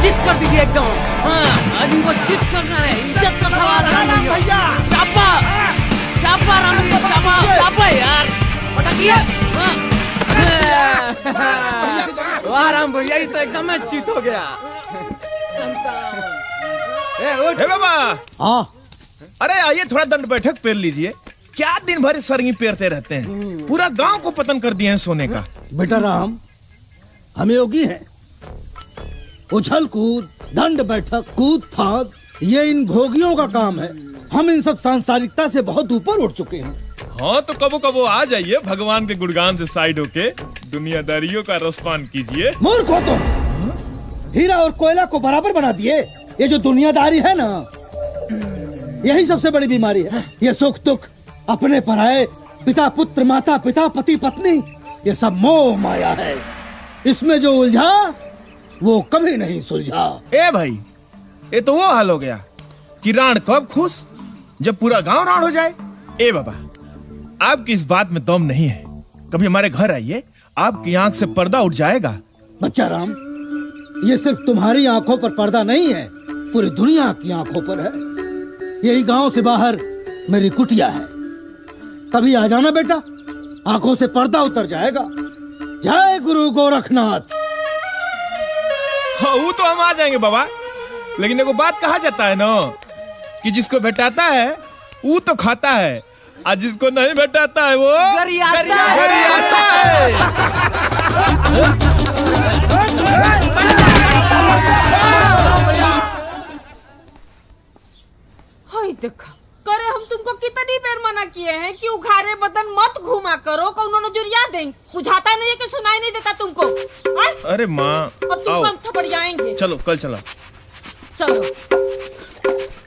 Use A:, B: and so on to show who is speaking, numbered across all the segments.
A: चित कर दीजिए एकदम। हाँ, आज इनको चित करना है, इज्जत का सवाल है भैया। चापा चापा राम भैया, चापा चापा यार, पटाखिए। वाह राम भैया, ये तो एकदम चित हो गया।
B: हे बाबा।
C: हाँ।
B: अरे आइए थोड़ा दंड बैठक पेर लीजिए। क्या दिन भर सरंगी पेरते रहते हैं, पूरा गांव को पतन कर दिए हैं सोने का।
C: बेटा राम, हम योगी हैं। उछल कूद, दंड बैठक, कूद फांद, ये इन भोगियों का काम है। हम इन सब सांसारिकता से बहुत ऊपर उठ चुके हैं।
B: हाँ तो कबो कबो आ जाइए भगवान के गुणगान से साइड होके, दुनियादारियों का रसपान कीजिए।
C: मूर्ख हो तुम, हीरा और कोयला को बराबर बना दिए। ये जो दुनियादारी है ना, यही सबसे बड़ी बीमारी है। ये सुख दुख, अपने पराये, पिता पुत्र, माता पिता, पति पत्नी, ये सब मोह माया है। इसमें जो उलझा वो कभी नहीं सुलझा।
B: ए भाई, ये तो वो हाल हो गया कि राण कब खुश जब पूरा गांव राण हो जाए। ए बाबा, आपकी इस बात में दम नहीं है। कभी हमारे घर आइए, आपकी आंख से पर्दा उठ जाएगा।
C: बच्चा राम, ये सिर्फ तुम्हारी आंखों पर पर्दा नहीं है, पूरी दुनिया की आंखों पर है। यही गांव से बाहर मेरी कुटिया है। कभी आ जाना बेटा, आंखों से पर्दा उतर जाएगा। जय गुरु गोरखनाथ।
B: हाँ, वो तो हम आ जाएंगे बाबा, लेकिन एगो बात कहा जाता है ना कि जिसको भेटाता है वो तो खाता है, और जिसको नहीं भेटाता है वो गरियाता है।
D: हाय देखा करे, हम तुमको कितनी बार मना किए हैं कि उघारे बदन मत घुमा करो, कौनो नजरिया देंगे। बुझाता नहीं है कि सुनाई नहीं देता तुमको?
B: अरे माँ,
D: अब तुमको हम थपड़ियाएंगे।
B: चलो कल चलो।
D: चलो,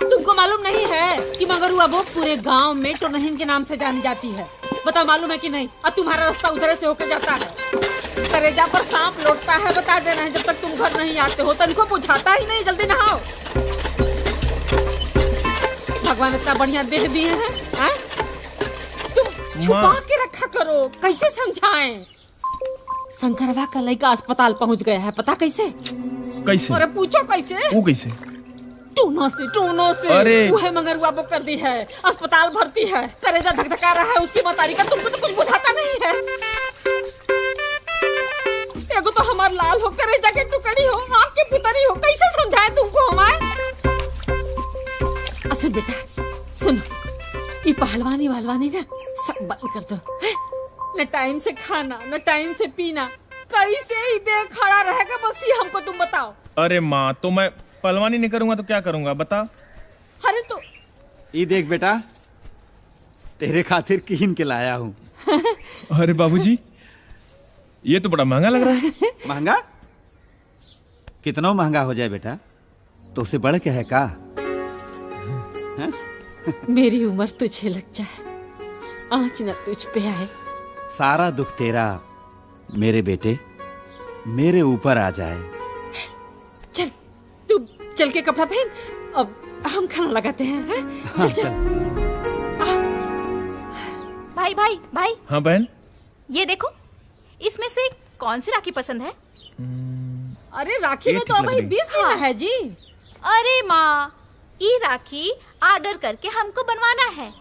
D: तुमको मालूम नहीं है कि मगरुआ वो पूरे गांव में टोनहीन के नाम से जानी जाती है? बता मालूम है कि नहीं? और तुम्हारा रास्ता उधर से होकर जाता है। करेजा पर सांप लौटता है, बता देना है जब तक तुम घर नहीं आते हो। तनिको बुझाता ही नहीं। जल्दी नहाओ, भगवान इतना बढ़िया देख दिए हैं। तुम छुपा के रखा करो, कैसे समझाएं? शंकरवा का लड़का अस्पताल पहुंच गया है, पता कैसे?
B: कैसे?
D: अरे पूछो कैसे?
B: वो कैसे?
D: टूनो से।
B: अरे
D: वो है मंगरुआ बुक कर दी है, अस्पताल भर्ती है, करेजा धकधका रहा है उसकी मतारी का। तुमको तो कुछ बुझाता नहीं है। एगो तो हमार लाल हो, करेजा के टुकड़ी हो, आँख के पुतरी हो, कैसे समझाए तुमको हमारे? सुन बेटा सुन, ये पहलवानी ना सब बंद कर दो। न टाइम से खाना, न टाइम से पीना, कैसे ही देख खड़ा रहेगा बस ये हमको तुम बताओ।
B: अरे माँ, तो मैं पहलवानी नहीं करूंगा तो क्या करूंगा बता?
D: अरे तो
E: ये देख बेटा, तेरे खातिर कीन के लाया हूँ।
B: अरे बाबूजी, ये तो बड़ा महंगा लग रहा है।
E: महंगा? कितना महंगा हो जाए बेटा, तो उसे बढ़ के है का?
D: मेरी उम्र तुझे लग जाए, आँच न तुझ पे आए।
E: सारा दुख तेरा मेरे बेटे मेरे ऊपर आ जाए।
D: चल तू चल के कपड़ा पहन, अब हम खाना लगाते हैं। चल चल।
F: भाई भाई भाई।
B: हाँ बहन,
F: ये देखो, इसमें से कौन सी राखी पसंद है?
D: अरे राखी में तो अभी 20 दिन है जी।
F: अरे माँ, ये राखी ऑर्डर करके हमको बनवाना है।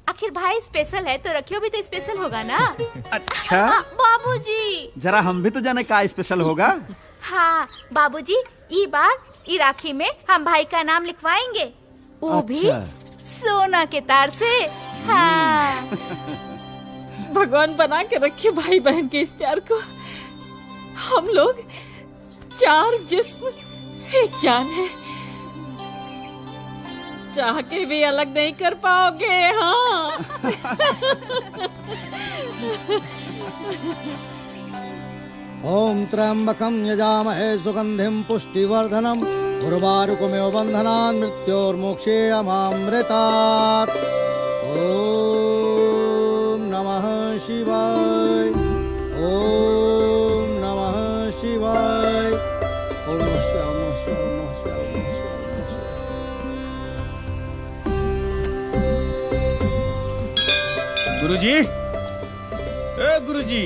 F: आखिर भाई स्पेशल है तो रखियो भी तो स्पेशल होगा ना।
E: अच्छा
F: बाबूजी,
E: जरा हम भी तो जाने का स्पेशल होगा।
F: हाँ बाबूजी, ये बार ये राखी में हम भाई का नाम लिखवाएंगे, वो भी सोना के तार से। हाँ।
D: भगवान बना के रखे भाई बहन के इस प्यार को। हम लोग 4 जिस्म एक जान है, चाह के भी अलग नहीं कर पाओगे। हाँ।
C: ओम त्र्यंबकं यजामहे सुगंधिं पुष्टिवर्धनम् उर्वारुकमेव बन्धनान् मृत्योर्मोक्षेयमामृतात्। ओम नमः शिवाय, ओम नमः शिवाय, ओम नमः शिवाय।
B: गुरुजी, ए गुरुजी,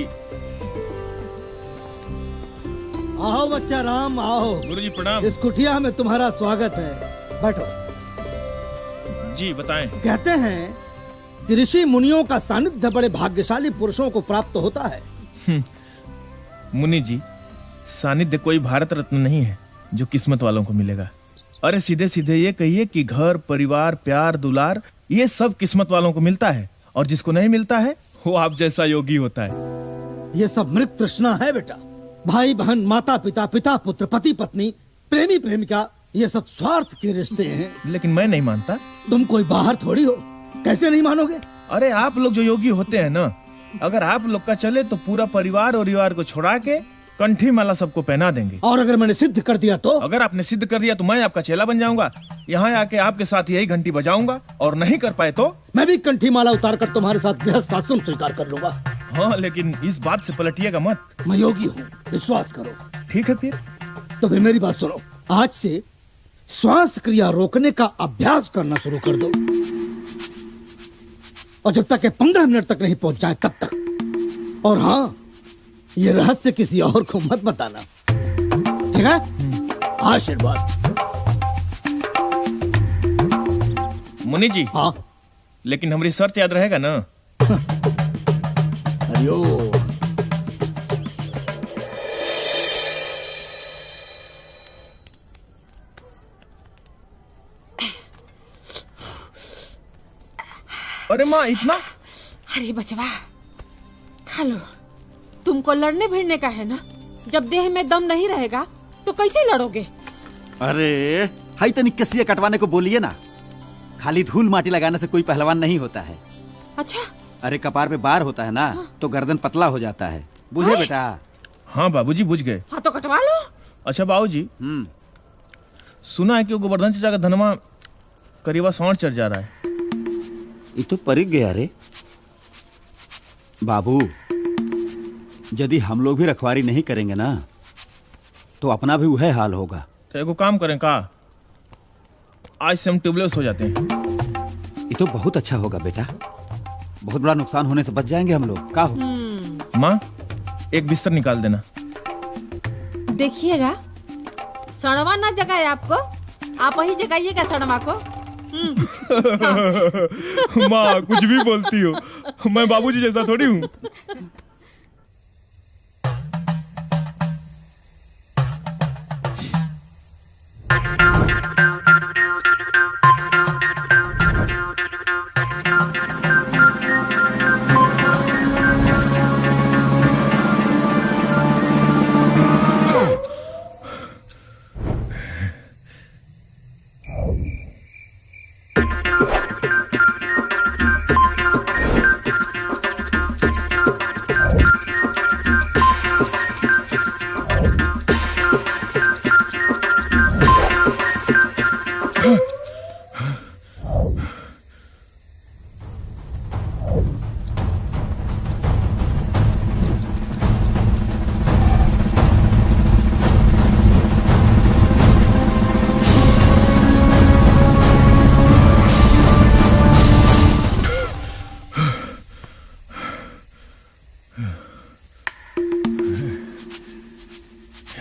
C: आओ बच्चा राम आओ।
B: गुरुजी प्रणाम।
C: इस कुटिया में तुम्हारा स्वागत है, बैठो।
B: जी बताएं।
C: कहते हैं कि ऋषि मुनियों का सानिध्य बड़े भाग्यशाली पुरुषों को प्राप्त होता है।
B: मुनि जी, सानिध्य कोई भारत रत्न नहीं है जो किस्मत वालों को मिलेगा। अरे सीधे सीधे ये कहिए कि घर परिवार प्यार दुलार ये सब किस्मत वालों को मिलता है, और जिसको नहीं मिलता है वो आप जैसा योगी होता है।
C: ये सब मृत तृष्णा है बेटा। भाई बहन, माता पिता, पिता पुत्र, पति पत्नी, प्रेमी प्रेमिका, ये सब स्वार्थ के रिश्ते हैं।
B: लेकिन मैं नहीं मानता।
C: तुम कोई बाहर थोड़ी हो, कैसे नहीं मानोगे?
B: अरे आप लोग जो योगी होते हैं ना, अगर आप लोग का चले तो पूरा परिवार और परिवार को छोड़ा के कंठी माला सबको पहना देंगे।
C: और अगर मैंने सिद्ध कर दिया तो?
B: अगर आपने सिद्ध कर दिया तो मैं आपका चेला बन जाऊंगा, यहाँ आके आपके साथ यही घंटी बजाऊंगा, और नहीं कर पाए तो
C: मैं भी कंठी माला उतार कर तुम्हारे साथ गृहस्थ आश्रम स्वीकार कर लूंगा।
B: हाँ, लेकिन इस बात से पलटिएगा मत।
C: मैं योगी हूँ, विश्वास करो।
B: ठीक है फिर।
C: तो फिर मेरी बात सुनो, आज से श्वास क्रिया रोकने का अभ्यास करना शुरू कर दो, और जब तक 15 मिनट तक नहीं पहुंच जाए तब तक। और हाँ, ये रहस्य किसी और को मत बताना, ठीक है? आशीर्वाद।
B: मुनि जी।
C: हाँ,
B: लेकिन हमारी शर्त याद रहेगा ना?
C: हरिओम।
B: अरे माँ, इतना?
D: अरे बचवा, खा लो। तुमको लड़ने भिड़ने का है ना? जब देह में दम नहीं रहेगा तो कैसे लड़ोगे?
E: अरे हाई तनिक कसिया कटवाने को बोलिए ना। खाली धूल माटी लगाने से कोई पहलवान नहीं होता है।
D: अच्छा।
E: अरे कपार पे बार होता है ना, तो गर्दन पतला हो जाता है। बुझे बेटा?
B: हाँ बाबूजी, बुझ गए।
D: हाँ तो कटवा लो।
B: अच्छा बाबूजी, सुना है कि वो गोवर्धन चाचा का धनमा करीबा 60 चढ़ जा रहा है।
E: ये तो परिक गया रे बाबू। यदि हम लोग भी रखवारी नहीं करेंगे ना, तो अपना भी वह हाल होगा।
B: तो एगो काम करें का, आज से हम ट्यूबलेस हो जाते हैं।
E: ये तो बहुत अच्छा होगा बेटा, बहुत बड़ा नुकसान होने से बच जाएंगे हम लोग। का हो?
B: माँ, एक बिस्तर निकाल देना।
D: देखिएगा, सड़वा ना जगाए आपको, आप ही जगाइएगा सड़वा को।
B: माँ कुछ भी बोलती हो, मैं बाबूजी जैसा थोड़ी हूँ।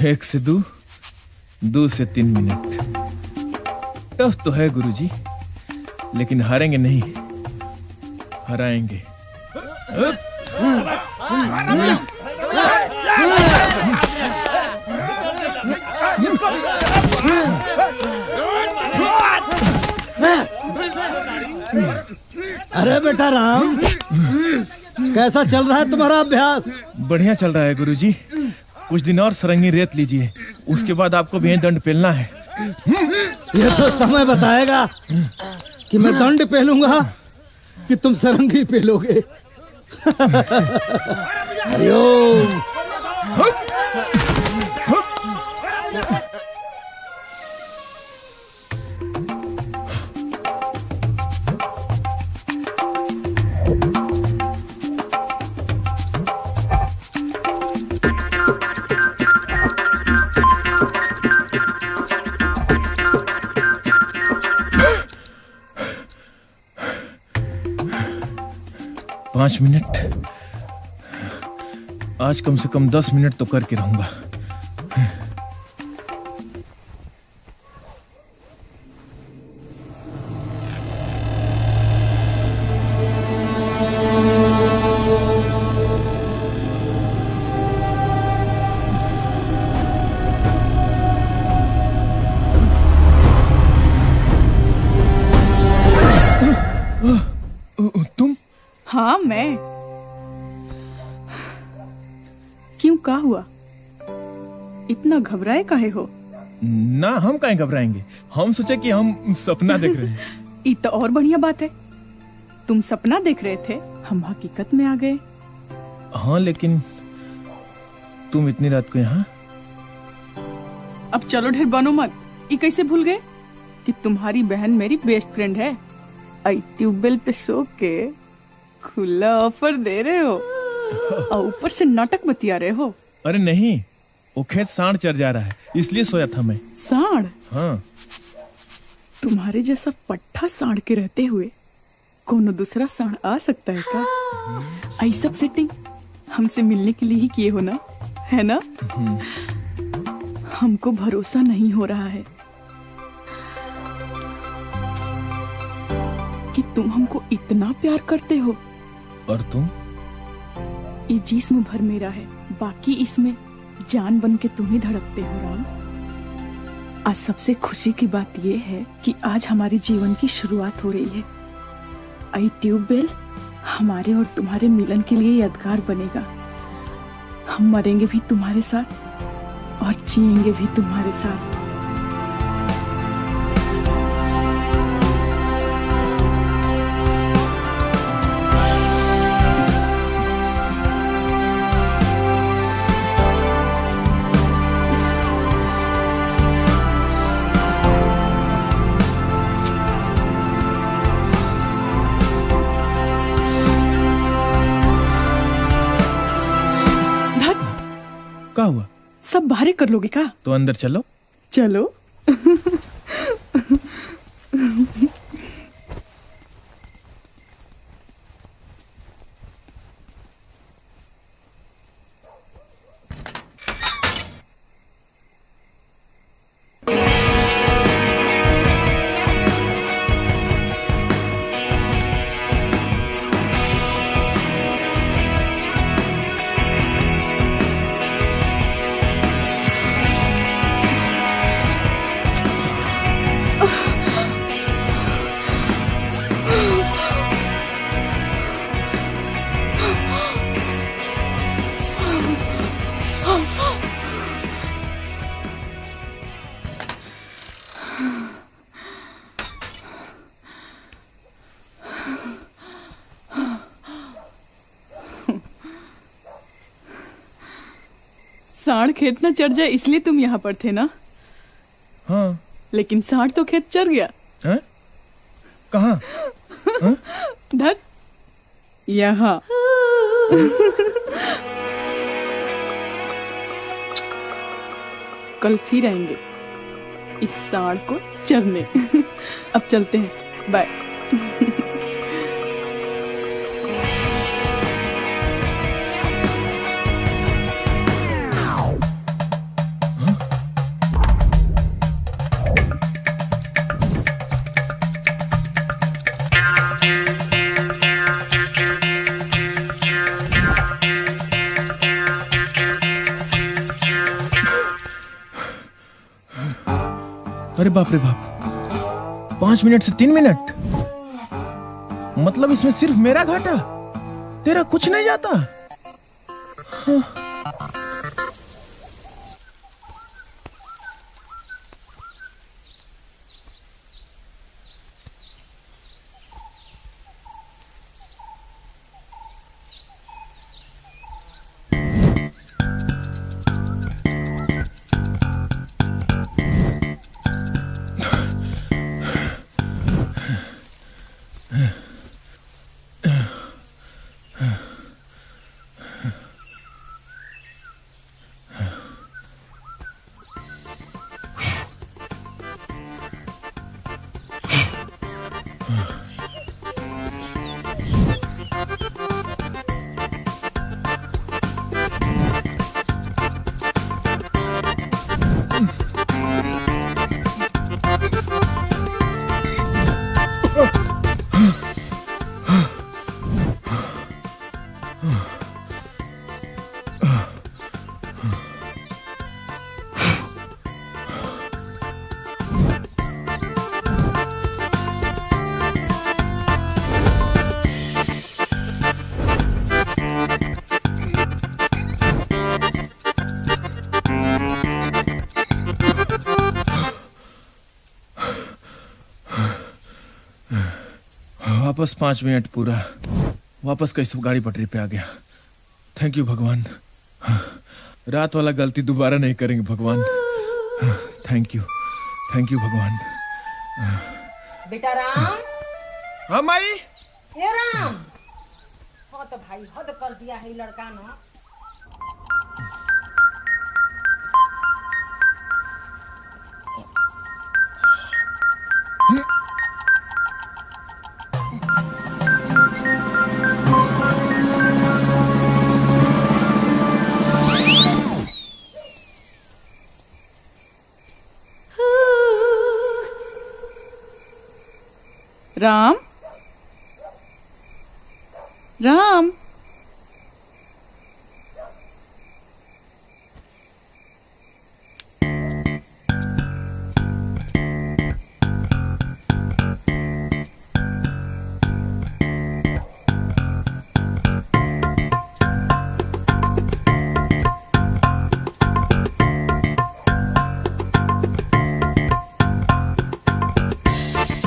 B: एक से 2, 2 से 3 मिनट। टफ तो है गुरुजी, लेकिन हारेंगे नहीं, हराएंगे।
C: अरे बेटा राम, कैसा चल रहा है तुम्हारा अभ्यास?
B: बढ़िया चल रहा है गुरुजी। कुछ दिन और सरंगी रेत लीजिए, उसके बाद आपको भी दंड पेलना है।
C: ये तो समय बताएगा कि मैं दंड पेलूंगा कि तुम सरंगी पेलोगे। हरिओम।
B: 5 मिनट, आज कम से कम 10 मिनट तो करके रहूंगा।
G: हाँ मैं। क्यों, क्या हुआ? इतना घबराए काहे हो?
B: ना, हम काहे घबराएंगे। हम सोचे कि हम सपना देख रहे हैं।
G: ये तो और बढ़िया बात है। तुम सपना देख रहे थे, हम हकीकत में आ गए।
B: हाँ, लेकिन तुम इतनी रात को यहाँ?
G: अब चलो ढेर बनो मत। ये कैसे भूल गए कि तुम्हारी बहन मेरी बेस्ट फ्रेंड है? आई ट्यूबवेल पे सो के खुला ऑफर दे रहे हो और ऊपर से नाटक बतिया रहे हो।
B: अरे नहीं, वो खेत सांड चर जा रहा है, इसलिए सोया था मैं।
G: सांड?
B: हाँ।
G: तुम्हारे जैसा पट्टा सांड के रहते हुए कोनो दूसरा सांड आ सकता है क्या? आई सब सेटिंग हमसे मिलने के लिए ही किए हो ना, है ना? हमको भरोसा नहीं हो रहा है कि तुम हमको इतना प्यार करते हो।
B: और तुम?
G: ये जिस्म भर मेरा है, बाकी इसमें जान बन के तुम ही धड़कते हो राम। आज सबसे खुशी की बात यह है कि आज हमारे जीवन की शुरुआत हो रही है। आई ट्यूबवेल हमारे और तुम्हारे मिलन के लिए यादगार बनेगा। हम मरेंगे भी तुम्हारे साथ और जिएंगे भी तुम्हारे साथ।
B: क्या हुआ?
G: सब बाहर कर लोगे क्या?
B: तो अंदर चलो।
G: चलो। सांड खेत न चढ़ जाए इसलिए तुम यहाँ पर थे ना?
B: हाँ।
G: लेकिन सांड तो खेत चढ़ गया।
B: हैं? कहाँ?
G: धत यहाँ। कल फिर आएंगे इस सांड को चरने। अब चलते हैं, बाय।
B: अरे बाप रे बाप, 5 मिनट से 3 मिनट, मतलब इसमें सिर्फ मेरा घाटा, तेरा कुछ नहीं जाता। हाँ। वापस 5 मिनट पूरा, वापस कैसे गाड़ी पटरी पे आ गया। थैंक यू भगवान, रात वाला गलती दोबारा नहीं करेंगे भगवान। थैंक यू भगवान।
D: बेटा राम।
B: हाँ माई।
D: हे राम, हाँ तो भाई हद कर दिया है लड़का ना।
G: राम, राम,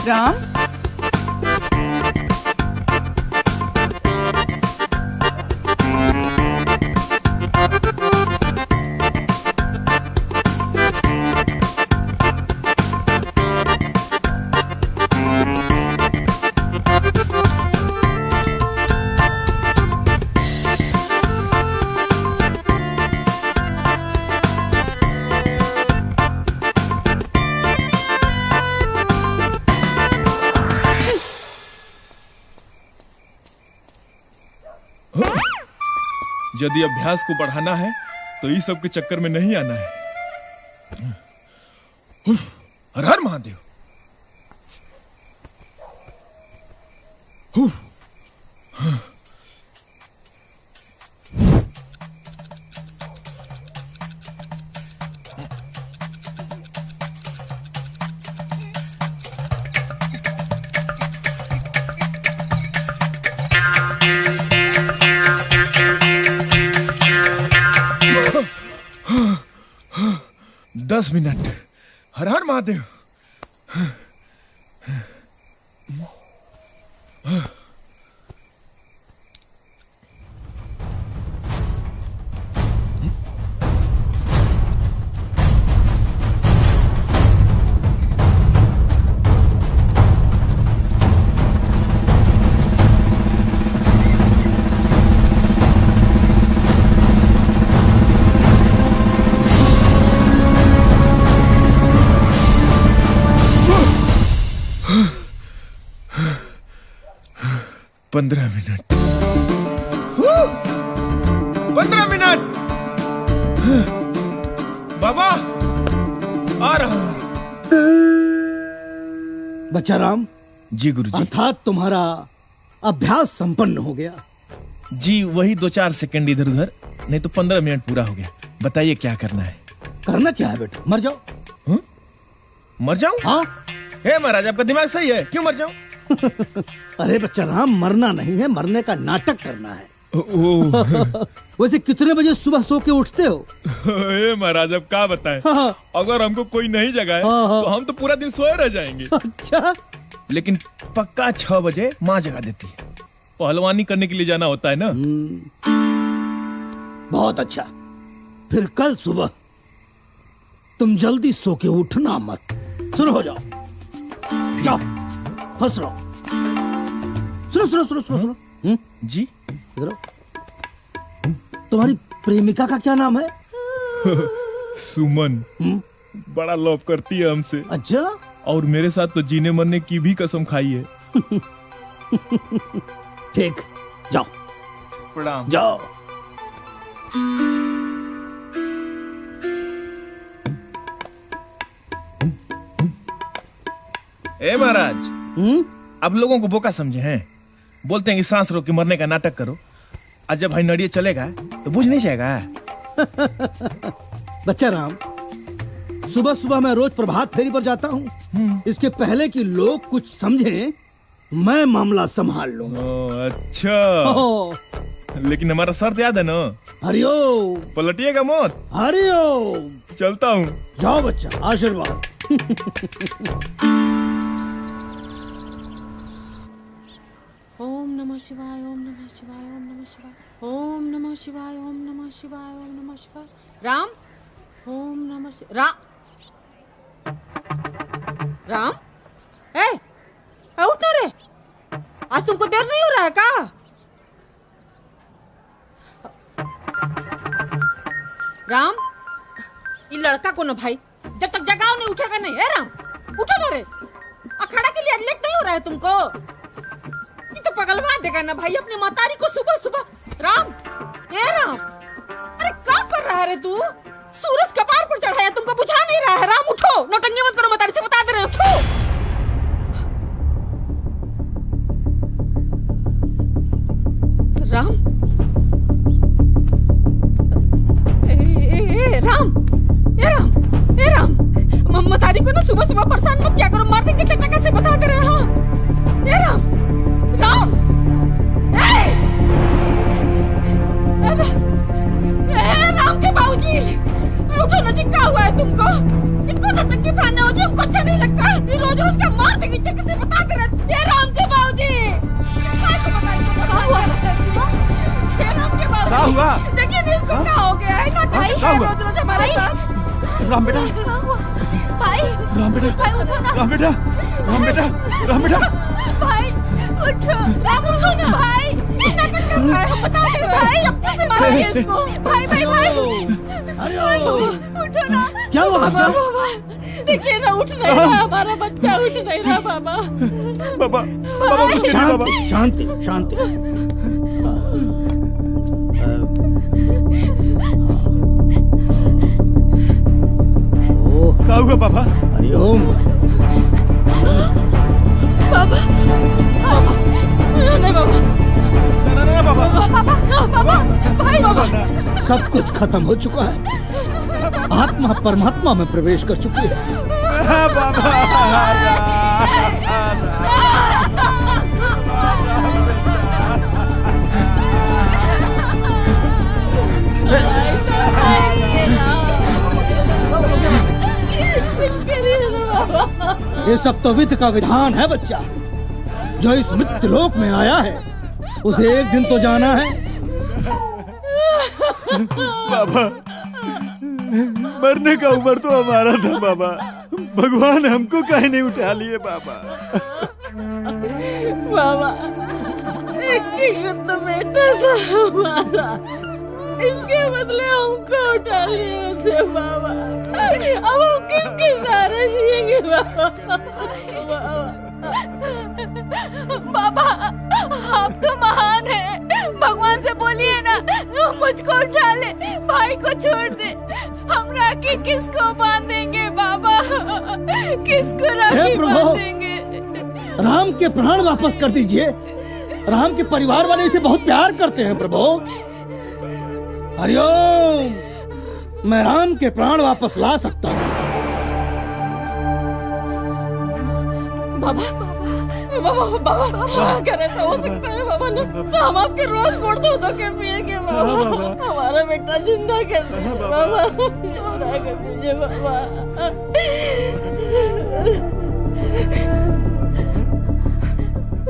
G: राम,
B: यदि अभ्यास को बढ़ाना है तो इस सब के चक्कर में नहीं आना है। हर हर महादेव। दस मिनट। हर हर महादेव। पंद्रह मिनट। 15 मिनट। बाबा आ रहा हूं।
C: बच्चा राम।
B: जी गुरुजी।
C: अर्थात तुम्हारा अभ्यास संपन्न हो गया।
B: जी वही 2-4 सेकंड इधर उधर, नहीं तो 15 मिनट पूरा हो गया। बताइए क्या करना है।
C: करना क्या है बेटा? मर जाओ।
B: हुँ? मर जाऊं?
C: हाँ।
B: हे महाराज आपका दिमाग सही है, क्यों मर जाऊं?
C: अरे बच्चा राम, मरना नहीं है, मरने का नाटक करना है। वैसे कितने बजे सुबह सो के उठते हो?
B: महाराज अब क्या बताएं?
C: हाँ।
B: अगर हमको कोई नहीं जगाए
C: हाँ।
B: तो हम तो पूरा दिन सोए रह जाएंगे।
C: अच्छा।
B: लेकिन पक्का 6 बजे माँ जगा देती है। पहलवानी करने के लिए जाना होता है ना।
C: बहुत अच्छा। फिर कल सुबह तुम जल्दी सो के उठना मत। सुनो, हो जाओ, जाओ, हंस रहो। सुनो।
B: जी
C: इधर आओ। तुम्हारी प्रेमिका का क्या नाम है?
B: सुमन। बड़ा लव करती है हमसे।
C: अच्छा।
B: और मेरे साथ तो जीने मरने की भी कसम खाई है।
C: ठीक, जाओ।
B: प्रणाम।
C: जाओ।
B: ए महाराज, अब लोगों को बोका समझे हैं। बोलते हैं कि सांस रोक के मरने का नाटक करो, और जब भाई नड़िए चलेगा तो बुझ नहीं जाएगा।
C: बच्चा राम, सुबह सुबह मैं रोज प्रभात फेरी पर जाता हूँ। इसके पहले कि लोग कुछ समझें, मैं मामला संभाल लूंगा।
B: अच्छा। लेकिन हमारा शर्त याद है ना?
C: हरिओम।
B: पलटिएगा मत।
C: हरिओम।
B: चलता हूँ।
C: जाओ बच्चा, आशीर्वाद।
D: नमः शिवाय, ओम नमः शिवाय, ओम नमः शिवाय, ओम नमः शिवाय, ओम नमः शिवाय, ओम नमः शिवाय। राम, ओम नमः शिवाय। राम, उठ ना रे, आज तुमको देर नहीं हो रहा है का? राम, ये लड़का को ना भाई जब तक जगाओ नहीं उठेगा नहीं है। राम उठो ना रे, अखाड़ा के लिए आज लेट नहीं हो रहा है तुमको? ये तो पगलवा देगा ना भाई अपनी मतारी को सुबह सुबह। राम, राम, अरे क्या कर रहा है रे तू? सूरज कपार पर चढ़ा है, तुमको बुझा नहीं रहा है? राम उठो, नौटंकी मत करो, मतारी से बता दे रहे हो। उठो राम, राम, राम, राम, मतारी को ना सुबह सुबह परेशान मत किया करो, मार देंगे चटका से, बता दे रहे हैं। हाँ राम, राम, राम के बाबूजी उठो ना जी, क्या हुआ है तुमको? इनको नौटंकी फाड़ने हो जो हमको अच्छा नहीं लगता। रोज रोज का मार देंगे चटके से, बता दे रहे। राम के बाबूजी
E: क्या हुआ?
D: देखिए इसको क्या हो गया है? नौटंकी रोज रोज हमारे साथ।
E: राम बेटा,
F: भाई,
E: राम बेटा,
F: भाई उठो ना।
E: राम बेटा, राम बेटा, राम बेटा,
F: भाई उठो,
D: राम उठो ना
F: भाई।
D: नाटक कर रहा है, हम बता दे रहे हैं, चप्पू से मारेंगे इसको।
F: भाई, भाई, भाई, उठो ना।
C: क्या हुआ बच्चा?
D: बाबा देखिए ना, उठ नहीं रहा हमारा बच्चा, उठ नहीं रहा बाबा।
E: बाबा, बाबा कुछ करिए बाबा।
C: शांति, शांति, शांति।
E: क्या हुआ पापा?
C: हरिओम।
D: बाबा, बाबा, नहीं बाबा,
E: ना बाबा,
F: पापा, भाई,
D: बाबा,
C: सब कुछ खत्म हो चुका है। आत्मा परमात्मा में प्रवेश कर चुकी है।
E: बाबा,
C: ये सब तो विधि का विधान है बच्चा। जो इस मृत्यु लोक में आया है उसे एक दिन तो जाना है।
E: बाबा, मरने का उम्र तो हमारा था बाबा, भगवान हमको कहीं नहीं उठा लिए बाबा।
D: बाबा एक तो बेटा था हमारा, इसके बदले हमको उठा लिए थे बाबा। अब हम किसके सहारे जिएंगे बाबा?
F: बाबा आप तो महान हैं, भगवान से बोलिए ना मुझको उठा ले, भाई को छोड़ दे। हम राखी किसको बांधेंगे बाबा? किसको राखी बांधेंगे?
C: राम के प्राण वापस कर दीजिए। राम के परिवार वाले इसे बहुत प्यार करते हैं प्रभु। हरिओम। मैं राम के प्राण वापस ला सकता हूँ।
D: बाबा, बाबा, बाबा, अगर ऐसा हो सकता है बाबा ना, तो हम आपके रोज गुड़ धो के पिएंगे बाबा। हमारा बेटा जिंदा कर दीजिए बाबा, जिंदा कर दीजिए बाबा।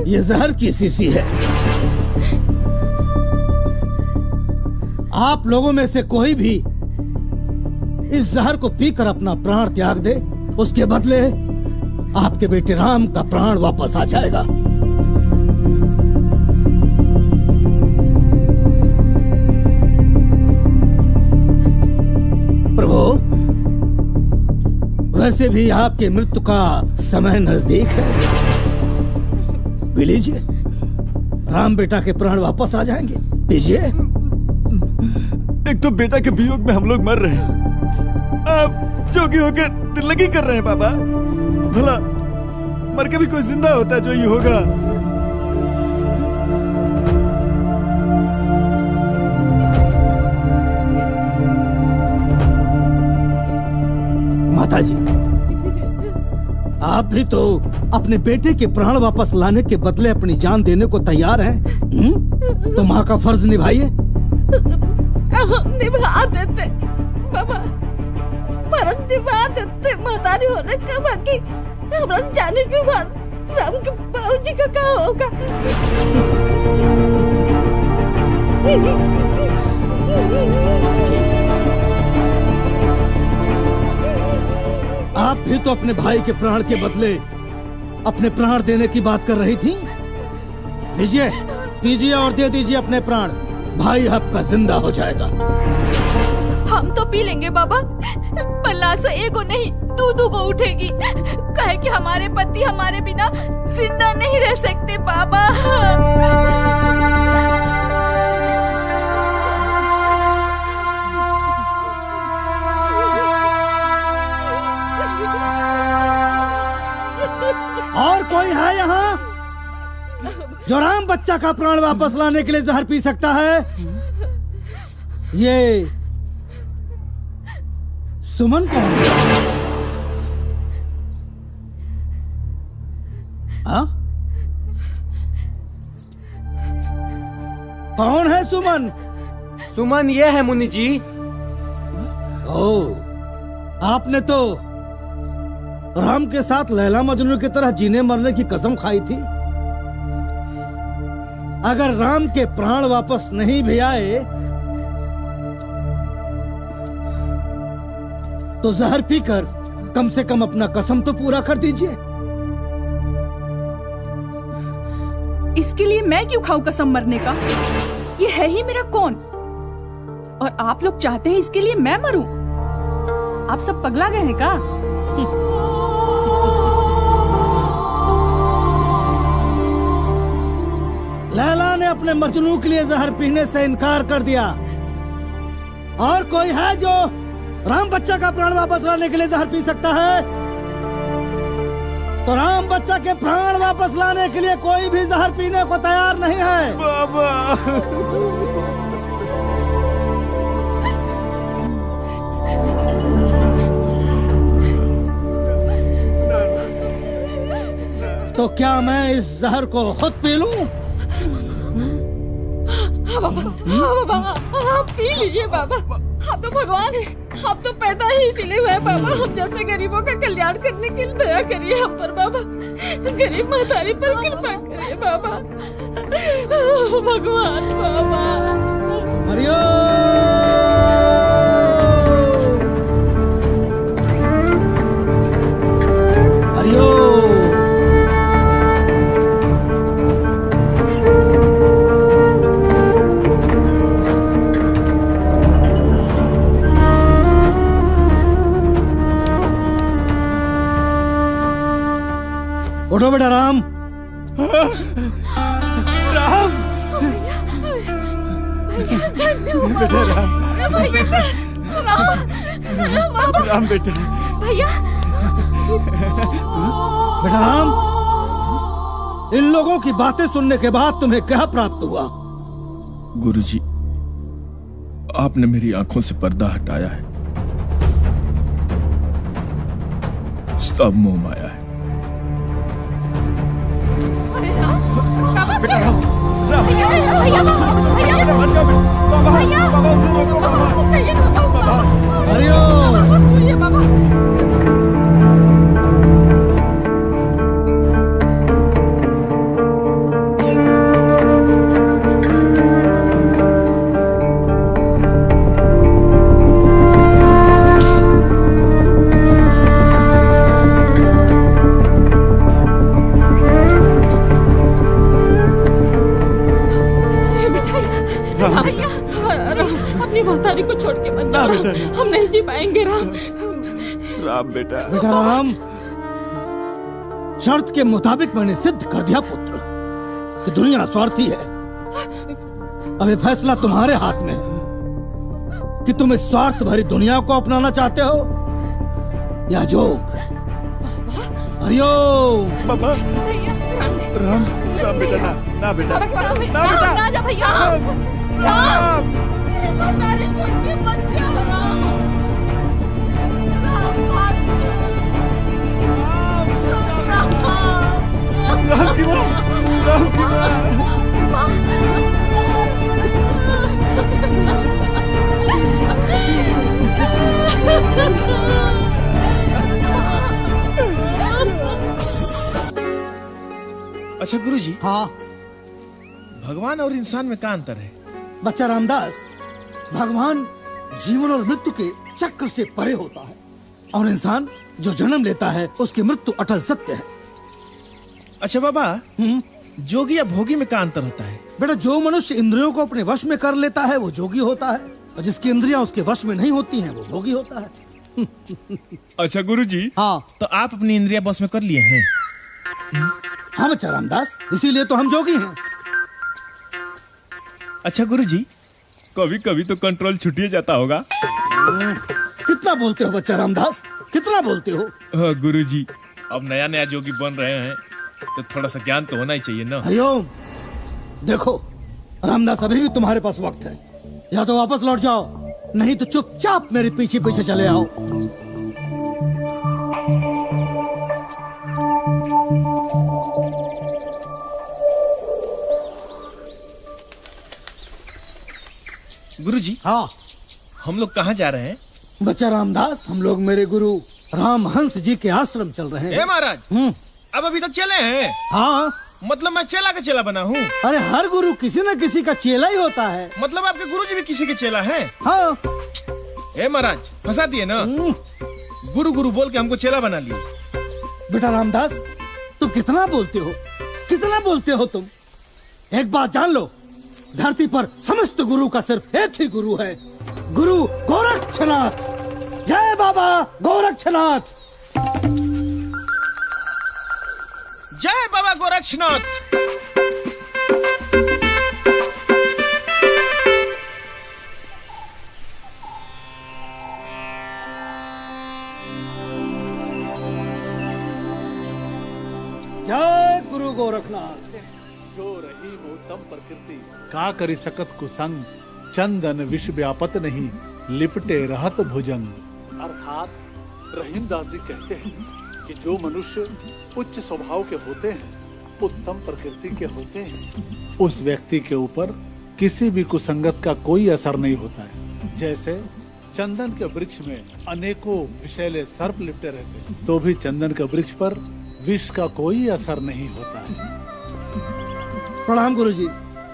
C: ये जहर की शीशी है। आप लोगों में से कोई भी इस जहर को पीकर अपना प्राण त्याग दे, उसके बदले आपके बेटे राम का प्राण वापस आ जाएगा। प्रभु, वैसे भी आपके मृत्यु का समय नजदीक है। पी लीजिए, राम बेटा के प्राण वापस आ जाएंगे। पीजिए।
E: एक तो बेटा के वियोग में हम लोग मर रहे हैं, आप जोगी होके दिल लगी कर रहे हैं बाबा। भला मर के भी कोई जिंदा होता है जो ये होगा।
C: माता जी, आप भी तो अपने बेटे के प्राण वापस लाने के बदले अपनी जान देने को तैयार हैं। तो माँ का फर्ज निभाइए।
D: निभा देते बाबा, फर्ज निभा देते। मतारी होने के बाकी हमरा जाने के बाद राम के बाबूजी का क्या होगा?
C: आप भी तो अपने भाई के प्राण के बदले अपने प्राण देने की बात कर रही थी। लीजिए, पीजिए और दे दीजिए अपने प्राण। भाई आपका जिंदा हो जाएगा।
F: हम तो पी लेंगे बाबा, पर लाशा एगो नहीं दू को उठेगी। कहे कि हमारे पति हमारे बिना जिंदा नहीं रह सकते बाबा।
C: और कोई है यहाँ जो राम बच्चा का प्राण वापस लाने के लिए जहर पी सकता है? ये सुमन कौन है? हाँ? कौन है सुमन?
H: सुमन ये है मुनि जी।
C: ओ, आपने तो राम के साथ लैला मजनू की तरह जीने मरने की कसम खाई थी। अगर राम के प्राण वापस नहीं भी आए तो जहर पीकर कम से कम अपना कसम तो पूरा कर दीजिए।
G: इसके लिए मैं क्यों खाऊं कसम मरने का? ये है ही मेरा कौन? और आप लोग चाहते हैं इसके लिए मैं मरूं? आप सब पगला गए हैं क्या?
C: लैला ने अपने मजनू के लिए जहर पीने से इनकार कर दिया। और कोई है जो राम बच्चा का प्राण वापस लाने के लिए जहर पी सकता है? तो राम बच्चा के प्राण वापस लाने के लिए कोई भी जहर पीने को तैयार नहीं है।
E: बाबा
C: तो क्या मैं इस जहर को खुद पी लूं?
D: हाँ बाबा, आप पी लीजिए बाबा। आप तो भगवान है, आप तो पैदा ही इसीलिए हुए बाबा। हम जैसे गरीबों का कल्याण करने के लिए दया करिए हम पर बाबा। गरीब महतारी पर कृपा करिए बाबा। भगवान बाबा।
C: हरिओ हरिओ। उठो बेटा राम।
E: राम बेटा राम बेटा
F: भैया
C: बेटा राम, इन लोगों की बातें सुनने के बाद तुम्हें क्या प्राप्त हुआ?
B: गुरुजी, आपने मेरी आंखों से पर्दा हटाया है। सब मोह माया है।
E: बेटा राम मत जाओ बाबा। बाबा उसे रोको बाबा।
C: हरिओम।
D: बाबा अपनी महतारी को छोड़ के मत जाओ। हम नहीं जी पाएंगे राम।
E: राम बेटा।
C: बेटा राम, शर्त के मुताबिक मैंने सिद्ध कर दिया पुत्र कि दुनिया स्वार्थी है। अब ये फैसला तुम्हारे हाथ में है कि तुम इस स्वार्थ भरी दुनिया को अपनाना चाहते हो या जोग। हरिओम।
E: बाबा राम राम बेटा ना बेटा
F: ना जा भैया।
E: राम
D: महतारी छोड़ के मत जाओ राम।
E: राम की मां। राम की मां।
B: अच्छा गुरुजी,
C: हाँ
B: भगवान और इंसान में क्या अंतर है?
C: बच्चा रामदास, भगवान जीवन और मृत्यु के चक्र से परे होता है और इंसान जो जन्म लेता है उसकी मृत्यु अटल सत्य है।
B: अच्छा बाबा, जोगी या भोगी में क्या अंतर होता है?
C: बेटा, जो मनुष्य इंद्रियों को अपने वश में कर लेता है वो जोगी होता है, और जिसकी इंद्रियां उसके वश में नहीं होती हैं वो भोगी होता है।
B: अच्छा गुरुजी,
C: हाँ
B: तो आप अपनी इंद्रिया बस में कर लिए हैं?
C: हाँ बच्चा रामदास, इसीलिए तो हम जोगी हैं।
B: अच्छा गुरुजी, कभी कभी तो कंट्रोल छुटिए जाता होगा।
C: कितना बोलते हो बच्चा रामदास, कितना बोलते हो?
B: हाँ गुरुजी, अब नया नया जोगी बन रहे हैं तो थोड़ा सा ज्ञान तो होना ही चाहिए ना।
C: हरिओम। देखो रामदास, अभी भी तुम्हारे पास वक्त है, या तो वापस लौट जाओ, नहीं तो चुपचाप मेरे पीछे पीछे चले आओ।
B: गुरुजी,
C: हाँ
B: हम लोग कहाँ जा रहे हैं?
C: बच्चा रामदास, हम लोग मेरे गुरु रामहंस जी के आश्रम चल रहे हैं।
B: महाराज, अब अभी तक चले हैं?
C: हाँ।
B: मतलब मैं चेला का चेला बना हूँ?
C: अरे हर गुरु किसी न किसी का चेला ही होता है।
B: मतलब आपके गुरुजी भी किसी के चेला हैं?
C: हाँ।
B: महाराज, फंसा दिए ना। गुरु गुरु बोल के हमको चेला बना लिए।
C: बेटा रामदास, तुम कितना बोलते हो, कितना बोलते हो तुम। एक बात जान लो, धरती पर समस्त गुरु का सिर्फ एक ही गुरु है, गुरु गोरक्षनाथ। जय बाबा गोरक्षनाथ।
B: जय बाबा गोरक्षनाथ।
C: जय गुरु गोरखनाथ।
I: जो रही उत्तम प्रकृति का करी सकत कुसंग, चंदन विष व्यापत नहीं लिपटे रहत भुजंग। अर्थात रहीमदास जी कहते हैं कि जो मनुष्य उच्च स्वभाव के होते हैं, उत्तम प्रकृति के होते हैं, उस व्यक्ति के ऊपर किसी भी कुसंगत का कोई असर नहीं होता है। जैसे चंदन के वृक्ष में अनेकों विषैले सर्प लिपटे रहते हैं, तो भी चंदन के वृक्ष पर विष का कोई असर नहीं होता है।
C: प्रणाम गुरुजी।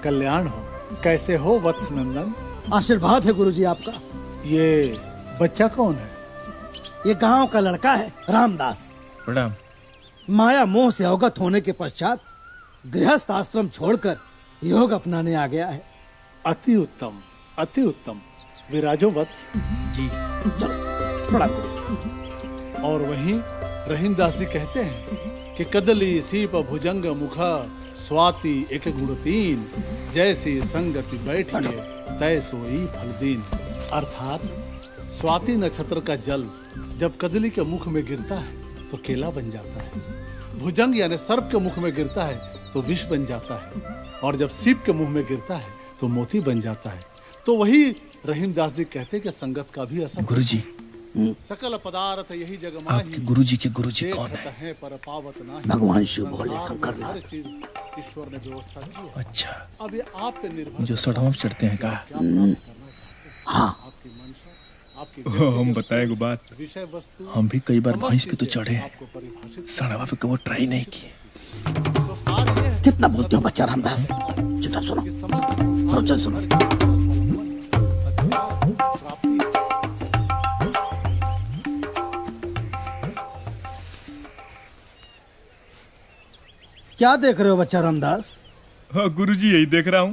I: कल्याण हो। कैसे हो वत्स नंदन?
C: आशीर्वाद है गुरुजी आपका।
I: ये बच्चा कौन है?
C: ये गांव का लड़का है, रामदास।
B: प्रणाम।
C: माया मोह से अवगत होने के पश्चात गृहस्थ आश्रम छोड़कर योग अपनाने आ गया है।
I: अति उत्तम, अति उत्तम। विराजो वत्स।
B: जी।
C: चलो प्रणाम।
I: और वहीं रहीमदास जी कहते हैं कि कदली सीप भुजंग मुखा स्वाति एक गुण तीन, जैसी संगति बैठिए तय सोई फल दीन। अर्थात स्वाति नक्षत्र का जल जब कदली के मुख में गिरता है तो केला बन जाता है, भुजंग यानी सर्प के मुख में गिरता है तो विष बन जाता है, और जब सीप के मुंह में गिरता है तो मोती बन जाता है। तो वही रहीमदास जी कहते हैं कि संगत का भी असर।
B: गुरुजी,
I: सकल पदार्थ यही जग माही,
B: आपके गुरुजी के गुरुजी कौन है?
I: पर पावत नाही।
C: भगवान शिव भोले शंकर नाथ।
I: ईश्वर ने व्यवस्था की है।
B: अच्छा,
I: अब ये आप पे निर्भर
B: जो सड़कों पे चढ़ते हैं का?
C: हाँ।
I: आपकी मंशा, आपकी
B: हम बताए को बात,
I: विषय वस्तु,
B: हम भी कई बार भैंस पे तो चढ़े हैं,
I: आपको परिभाषित
B: सड़वा पे कभी ट्राई नहीं किए।
I: तो सार ये है
C: कितना बोलते हो बच्चा रामदास। चुपचाप सुनो,
I: कि समझ
C: रोचन सुनो।
I: प्राप्ति
C: क्या देख रहे हो बच्चा रामदास?
B: हाँ गुरुजी, यही देख रहा हूँ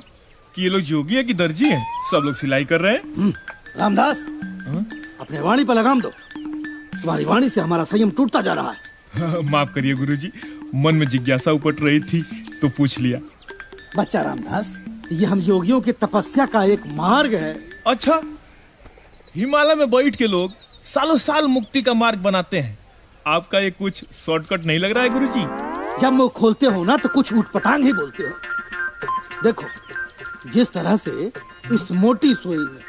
B: कि ये लोग जोगी है कि दर्जी हैं। सब लोग सिलाई कर रहे हैं।
C: रामदास, अपने वाणी पर लगाम दो। तुम्हारी वाणी से हमारा संयम टूटता जा रहा है।
B: माफ करिए गुरुजी, मन में जिज्ञासा उपट रही थी तो पूछ लिया।
C: बच्चा रामदास, ये हम योगियों की तपस्या का एक मार्ग है।
B: अच्छा, हिमालय में बैठ के लोग सालों साल मुक्ति का मार्ग बनाते हैं, आपका ये कुछ शॉर्टकट नहीं लग रहा है गुरुजी?
C: जब मुंह खोलते हो ना तो कुछ ऊटपटांग ही बोलते हो। देखो, जिस तरह से इस मोटी सुई में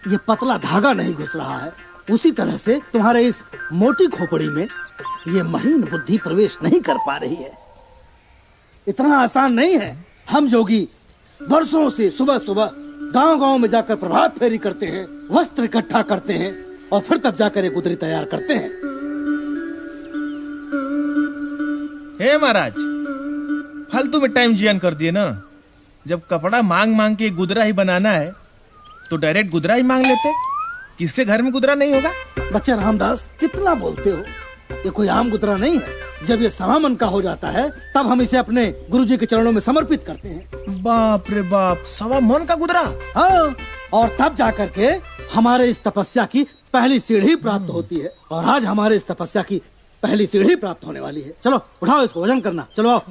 C: ये पतला धागा नहीं घुस रहा है, उसी तरह से तुम्हारे इस मोटी खोपड़ी में ये महीन बुद्धि प्रवेश नहीं कर पा रही है। इतना आसान नहीं है। हम जोगी वर्षों से सुबह सुबह गांव-गांव में जाकर प्रभात फेरी करते हैं, वस्त्र इकट्ठा करते हैं और फिर तब जाकर एक गुदरी तैयार करते हैं।
B: हे महाराज, फालतू में टाइम जियान कर दिए ना। जब कपड़ा मांग मांग के गुदरा ही बनाना है तो डायरेक्ट गुदरा ही मांग लेते। किसके घर में गुदरा नहीं होगा?
C: बच्चा रामदास कितना बोलते हो, ये कोई आम गुदरा नहीं है। जब ये सवा मन का हो जाता है तब हम इसे अपने गुरुजी के चरणों में समर्पित करते हैं।
B: बाप रे बाप, सवा मन का गुदरा?
C: हाँ, और तब जाकर के हमारे इस तपस्या की पहली सीढ़ी प्राप्त होती है। और आज हमारे इस तपस्या की पहली सीढ़ी प्राप्त होने वाली है। चलो उठाओ इसको, वजन करना। चलो आओ।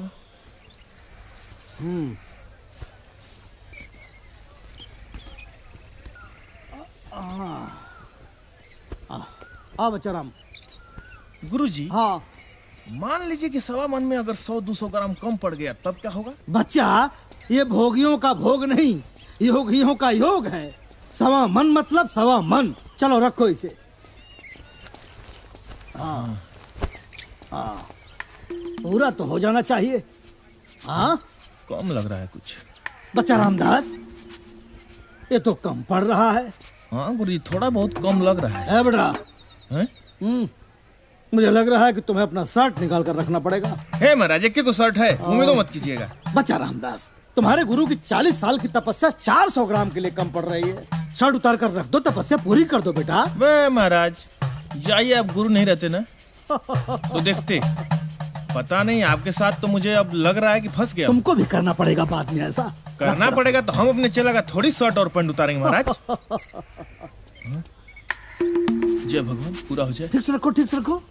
C: आओ बच्चा राम।
B: गुरुजी,
C: हाँ
B: मान लीजिए कि सवा मन में अगर 100-200 ग्राम कम पड़ गया तब क्या होगा?
C: बच्चा, ये भोगियों का भोग नहीं, योगियों का योग है। सवा मन मतलब सवा मन। चलो रखो इसे। हाँ हाँ, पूरा तो हो जाना चाहिए। हाँ,
B: कम लग रहा है कुछ।
C: बच्चा रामदास, ये तो कम पड़ रहा है।
B: हाँ गुरुजी, थोड़ा बहुत कम लग रहा है।
C: बेटा,
B: हैं?
C: मुझे लग रहा है कि तुम्हें अपना शर्ट निकाल कर रखना पड़ेगा।
B: हे महाराज, एक को शर्ट है, उम्मीद मत कीजिएगा।
C: बच्चा रामदास, तुम्हारे गुरु की 40 साल की तपस्या 400 ग्राम के लिए कम पड़ रही है। शर्ट उतार कर रख दो, तपस्या पूरी कर दो बेटा।
B: वे महाराज, जाइए, आप गुरु नहीं रहते ना तो देखते। पता नहीं, आपके साथ तो मुझे अब लग रहा है कि फंस गया।
C: तुमको भी करना पड़ेगा बाद में ऐसा।
B: करना पड़ेगा तो हम अपने चेला का थोड़ी शर्ट और पैंट उतारेंगे महाराज। जय भगवान, पूरा हो जाए।
C: ठीक से रखो, ठीक से रखो।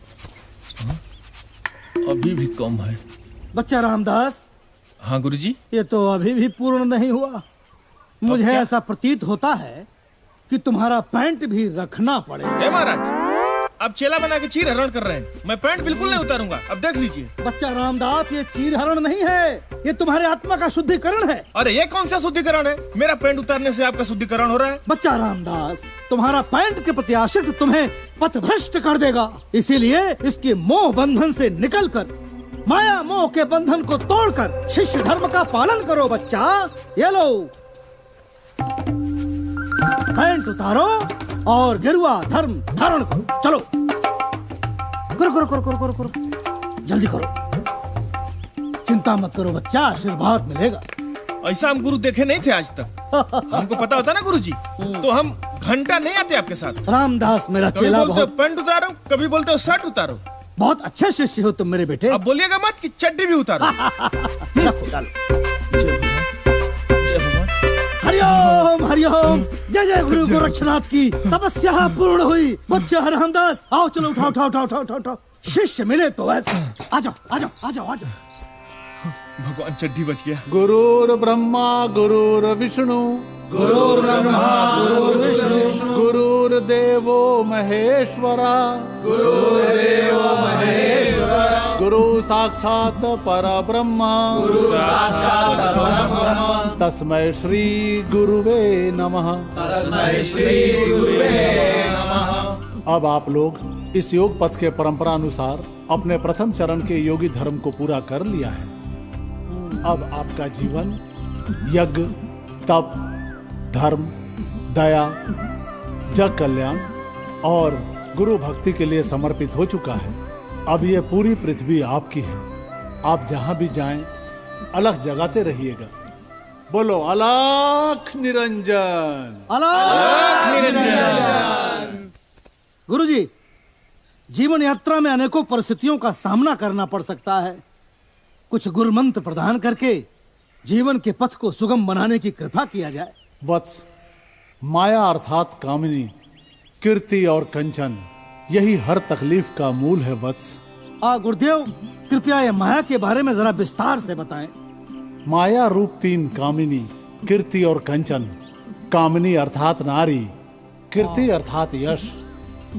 B: अभी भी कम है।
C: बच्चा रामदास।
B: हाँ गुरुजी।
C: ये तो अभी भी पूर्ण नहीं हुआ। मुझे ऐसा प्रतीत होता है कि तुम्हारा पैंट भी रखना पड़ेगा।
B: हे महाराज, अब चेला बना के चीर हरण कर रहे हैं। मैं पैंट बिल्कुल नहीं उतारूंगा, अब देख लीजिए।
C: बच्चा रामदास, ये चीर हरण नहीं है, ये तुम्हारे आत्मा का शुद्धिकरण है।
B: अरे ये कौन सा शुद्धिकरण है? मेरा पैंट उतारने से आपका शुद्धिकरण हो रहा है?
C: बच्चा रामदास, तुम्हारा पैंट के प्रति आशिक तुम्हें पथभ्रष्ट कर देगा। इसीलिए इसके मोह बंधन से निकलकर, माया मोह के बंधन को तोड़कर शिष्य धर्म का पालन करो। बच्चा, ये लो, पैंट उतारो और गिरुआ धर्म धारण करो। चलो, करो करो करो करो करो करो, जल्दी करो। चिंता मत करो बच्चा, आशीर्वाद मिलेगा।
B: ऐसा हम गुरु देखे नहीं थे आज तक। हमको पता होता ना गुरुजी, तो हम घंटा नहीं आते आपके साथ।
C: रामदास मेरा
B: कभी
C: चेला
B: बोलते हो
C: बहुत
B: पैंट उतारो, कभी बोलते हो शर्ट उतारो।
C: बहुत अच्छे शिष्य हो तुम मेरे बेटे।
B: अब बोलिएगा मत कि चड्डी भी उतारो।
C: रखो, डालो।
B: जय भगवान, जय भगवान।
C: हरिओम हरिओम, जय जय गुरु गोरक्षनाथ की तपस्या पूर्ण हुई। बच्चा रामदास, आओ चलो, उठाओ उठाओ उठाओ उठाओ उठाओ उठाओ। शिष्य मिले तो ऐसे। आ जाओ आ जाओ आ जाओ आ जाओ।
B: भगवान, चड्डी बच गया।
I: गुरुर् ब्रह्मा गुरुर् विष्णु
C: गुरुर्ब्रह्मा गुरुर्विष्णु
I: गुरुर्देवो महेश्वरा
C: गुरुर्देवो महेश्वरा
I: गुरु साक्षात परब्रह्म तस्मै श्री गुरुवे नमः। अब आप लोग इस योग पथ के परंपरा अनुसार अपने प्रथम चरण के योगी धर्म को पूरा कर लिया है। अब आपका जीवन यज्ञ, तप, धर्म, दया, जग कल्याण और गुरु भक्ति के लिए समर्पित हो चुका है। अब ये पूरी पृथ्वी आपकी है। आप जहां भी जाएं अलख जगाते रहिएगा। बोलो अलख निरंजन।
C: अलख निरंजन। गुरुजी, जीवन यात्रा में अनेकों परिस्थितियों का सामना करना पड़ सकता है। कुछ गुरु मंत्र प्रदान करके जीवन के पथ को सुगम बनाने की कृपा किया जाए।
I: वत्स, माया अर्थात कामिनी, कीर्ति और कंचन, यही हर तकलीफ का मूल है। वत्स,
C: गुरुदेव, कृपया ये माया के बारे में जरा विस्तार से बताएं।
I: माया रूप तीन कामिनी, कीर्ति और कंचन। कामिनी अर्थात नारी, कीर्ति अर्थात यश,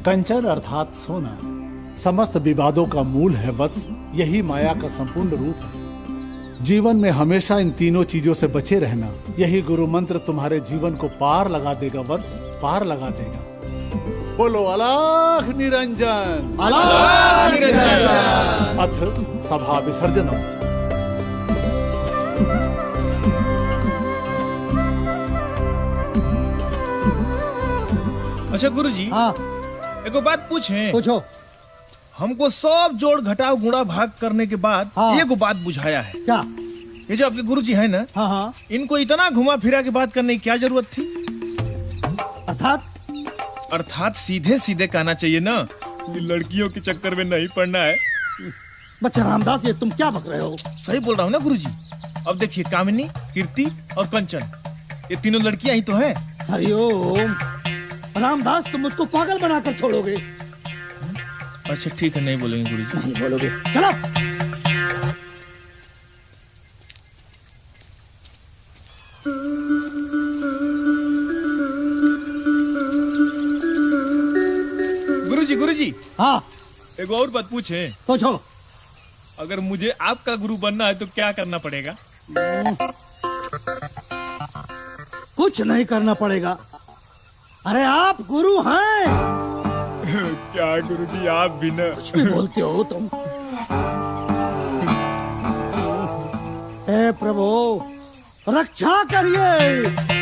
I: कंचन अर्थात सोना, समस्त विवादों का मूल है। वत्स, यही माया का संपूर्ण रूप है। जीवन में हमेशा इन तीनों चीजों से बचे रहना, यही गुरु मंत्र तुम्हारे जीवन को पार लगा देगा। वत्स, पार लगा देगा। बोलो अलख निरंजन।
C: अलख निरंजन।
I: अथ सभा विसर्जनम।
B: अच्छा गुरुजी,
C: हाँ,
B: एक बात पूछें?
C: पूछो।
B: हमको सब जोड़ घटाव गुणा भाग करने के बाद
C: हाँ।
B: एक बात बुझाया है।
C: क्या?
B: ये जो आपके गुरुजी हैं ना,
C: हाँ हाँ,
B: इनको इतना घुमा फिरा के बात करने की क्या जरूरत थी? अर्थात सीधे सीधे कहना चाहिए ना कि लड़कियों के चक्कर में नहीं पड़ना है।
C: बच्चा रामदास, ये तुम क्या बक रहे हो?
B: सही बोल रहा हूँ ना गुरुजी। अब देखिए, कामिनी, कीर्ति और कंचन, ये तीनों लड़कियां ही तो हैं।
C: हरिओम। रामदास, तुम मुझको पागल बनाकर छोड़ोगे?
B: अच्छा ठीक है, नहीं बोलेंगे गुरुजी।
C: नहीं बोलोगे, चलो।
B: गुरुजी,
C: हाँ,
B: एक और बात पूछे?
C: पूछो।
B: अगर मुझे आपका गुरु बनना है तो क्या करना पड़ेगा?
C: कुछ नहीं करना पड़ेगा। अरे आप गुरु हैं।
B: क्या गुरुजी, आप भी ना
C: कुछ भी बोलते हो तुम। हे प्रभु, रक्षा करिए।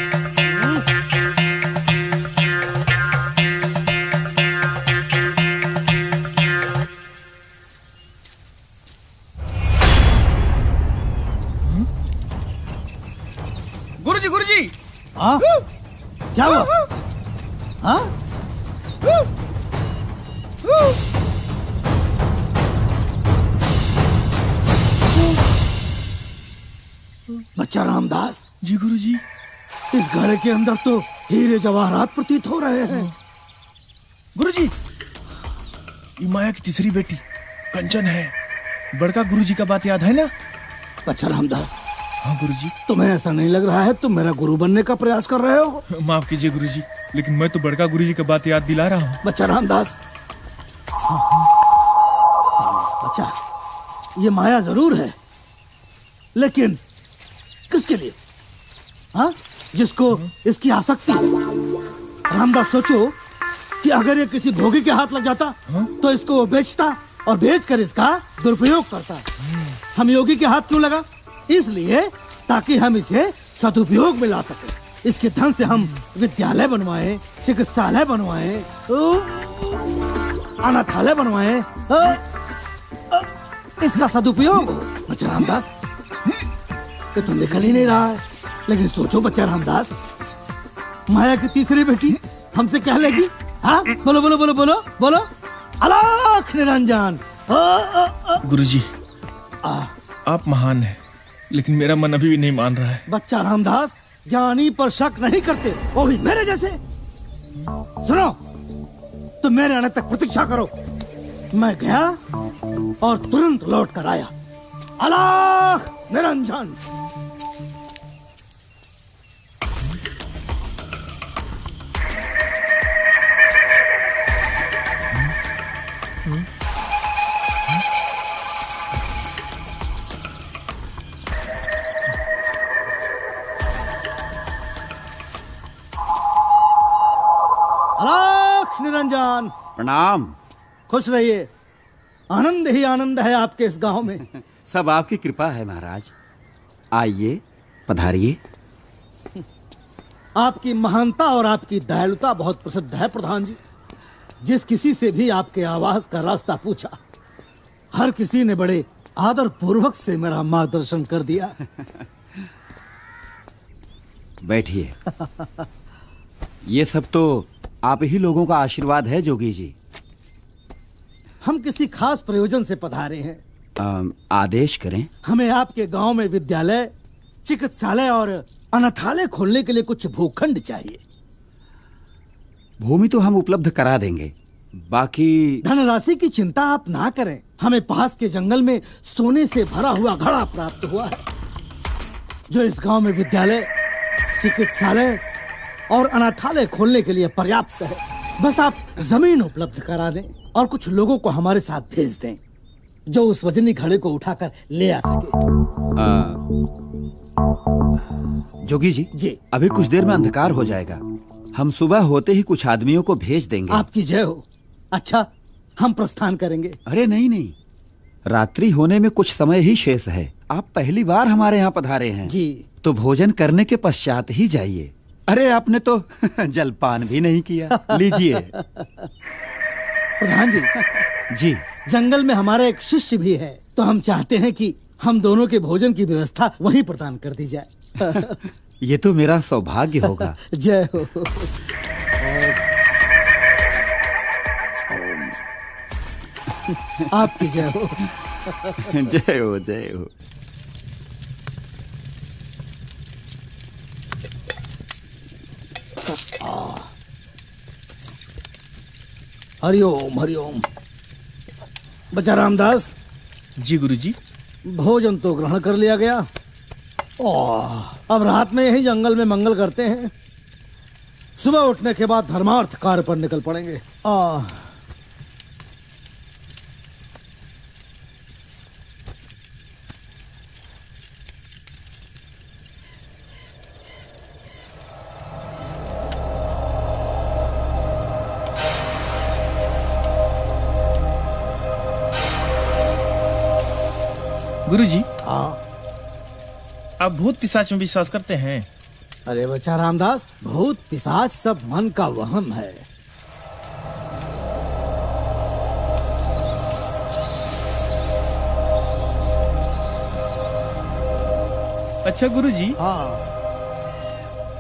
B: गुरुजी,
C: हाँ, क्या हुआ? हाँ? बच्चा रामदास।
B: जी गुरुजी।
C: इस घड़े के अंदर तो हीरे जवाहरात प्रतीत हो रहे हैं।
B: गुरुजी, ये माया की तीसरी बेटी कंचन है। बड़का गुरुजी का बात याद है ना?
C: बच्चा रामदास।
B: हाँ गुरुजी।
C: तुम्हें ऐसा नहीं लग रहा है तुम मेरा गुरु बनने का प्रयास कर रहे हो?
B: माफ कीजिए गुरुजी, लेकिन मैं तो बड़का गुरुजी की बात याद दिला रहा हूँ।
C: बच्चा रामदास, अच्छा, ये माया जरूर है, लेकिन किसके लिए? हाँ, जिसको इसकी आसक्ति है। रामदास, सोचो कि अगर ये किसी भोगी के हाथ लग जाता तो इसको वो बेचता और बेचकर इसका दुरुपयोग करता। हम योगी के हाथ क्यों लगा? इसलिए ताकि हम इसे सदुपयोग में ला सके। इसके धन से हम विद्यालय बनवाएं, चिकित्सालय बनवाएं, अनाथालय बनवाएं, इसका सदुपयोग हो। बच्चा रामदास, ये तो निकल ही नहीं रहा है। लेकिन सोचो बच्चा रामदास, माया की तीसरी बेटी हमसे क्या लेगी? हाँ, बोलो बोलो बोलो बोलो बोलो। अलख निरंजन।
B: गुरुजी, आप महान हैं, लेकिन मेरा मन अभी भी नहीं मान रहा है।
C: बच्चा रामदास, ज्ञानी पर शक नहीं करते, वो भी मेरे जैसे। सुनो, तुम मेरे आने तक प्रतीक्षा करो। मैं गया और तुरंत लौट कर आया। अलख निरंजन। अलख निरंजन।
J: प्रणाम।
C: खुश रहिए, आनंद ही आनंद है आपके इस गांव में।
J: सब आपकी कृपा है महाराज। आइए, पधारिए।
C: आपकी महानता और आपकी दयालुता बहुत प्रसिद्ध है प्रधान जी। जिस किसी से भी आपके आवास का रास्ता पूछा, हर किसी ने बड़े आदर पूर्वक से मेरा मार्गदर्शन कर दिया।
J: बैठिए। ये सब तो आप ही लोगों का आशीर्वाद है जोगी जी।
C: हम किसी खास प्रयोजन से पधारे हैं।
J: आदेश करें।
C: हमें आपके गांव में विद्यालय, चिकित्सालय और अनाथालय खोलने के लिए कुछ भूखंड चाहिए।
J: भूमि तो हम उपलब्ध करा देंगे, बाकी
C: धनराशि की चिंता आप ना करें। हमें पास के जंगल में सोने से भरा हुआ घड़ा प्राप्त हुआ है, जो इस गांव में विद्यालय, चिकित्सालय और अनाथालय खोलने के लिए पर्याप्त है। बस आप जमीन उपलब्ध करा दें और कुछ लोगों को हमारे साथ भेज दें, जो उस वजनी घड़े को उठाकर ले आ सके।
J: जोगी जी, अभी कुछ देर में अंधकार हो जाएगा। हम सुबह होते ही कुछ आदमियों को भेज देंगे।
C: आपकी जय हो। अच्छा, हम प्रस्थान करेंगे।
J: अरे नहीं, रात्रि होने में कुछ समय ही शेष है। आप पहली बार हमारे यहाँ पधारे हैं
C: जी,
J: तो भोजन करने के पश्चात ही जाइए। अरे आपने तो जलपान भी नहीं किया। लीजिए।
C: प्रधान जी,
J: जी,
C: जंगल में हमारा एक शिष्य भी है, तो हम चाहते हैं कि हम दोनों के भोजन की व्यवस्था वहीं प्रदान कर दी जाए।
J: ये तो मेरा सौभाग्य होगा।
C: जय हो। आपकी जय हो।
J: जय हो जय हो।
C: हरिओम हरिओम। बच्चा रामदास।
B: जी गुरुजी।
C: भोजन तो ग्रहण कर लिया गया। अब रात में यही जंगल में मंगल करते हैं। सुबह उठने के बाद धर्मार्थ कार्य पर निकल पड़ेंगे।
B: गुरुजी।
C: हाँ।
B: आप भूत पिशाच में विश्वास करते हैं?
C: अरे बच्चा रामदास, भूत पिशाच सब मन का वहम है।
B: अच्छा गुरुजी।
C: हाँ।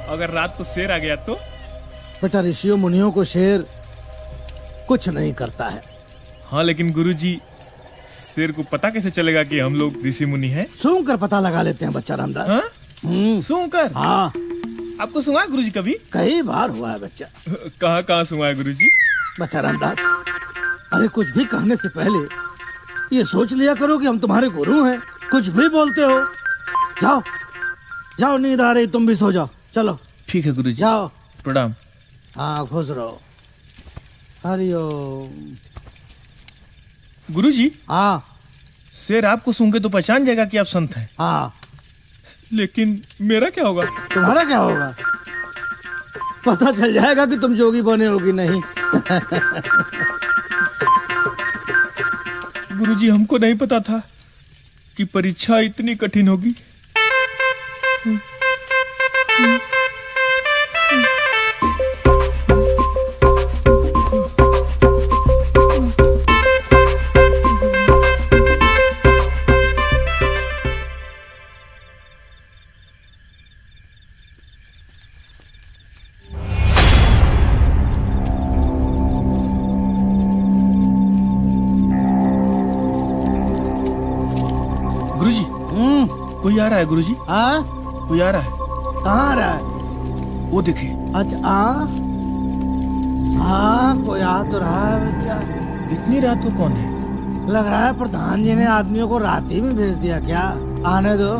B: अगर रात को शेर आ गया तो?
C: बेटा ऋषियों मुनियों को शेर कुछ नहीं करता है।
B: हाँ लेकिन गुरुजी, शेर को पता कैसे चलेगा कि हम लोग ऋषि मुनि हैं?
C: सूंघ कर पता लगा लेते हैं बच्चा रामदास।
B: हाँ? सूंघ कर?
C: हाँ।
B: आपको सुना है गुरुजी कभी?
C: कई बार हुआ है बच्चा।
B: कहाँ कहाँ सुना है गुरुजी?
C: बच्चा रामदास, अरे कुछ भी कहने से पहले ये सोच लिया करो कि हम तुम्हारे गुरु हैं। कुछ भी बोलते हो। जाओ जाओ, नींद आ रही, तुम भी सो जाओ। चलो
B: ठीक है गुरुजी।
C: जाओ।
B: प्रणाम।
C: हाँ खुश रहो। हरिओम।
B: गुरुजी।
C: हाँ।
B: शेर आपको सूंघे तो पहचान जाएगा कि आप संत हैं।
C: हाँ।
B: लेकिन मेरा क्या होगा?
C: तुम्हारा क्या होगा? पता चल जाएगा कि तुम जोगी बने होगी नहीं।
B: गुरुजी, हमको नहीं पता था कि परीक्षा इतनी कठिन होगी। गुरुजी, कोई आ रहा है गुरुजी।
C: हाँ?
B: कोई आ रहा है।
C: कहाँ आ रहा है?
B: वो देखिए।
C: अच्छा हाँ, कोई आ तो रहा है बच्चा।
B: इतनी रात को कौन है?
C: लग रहा है प्रधान जी ने आदमियों को रात ही में भेज दिया क्या? आने दो,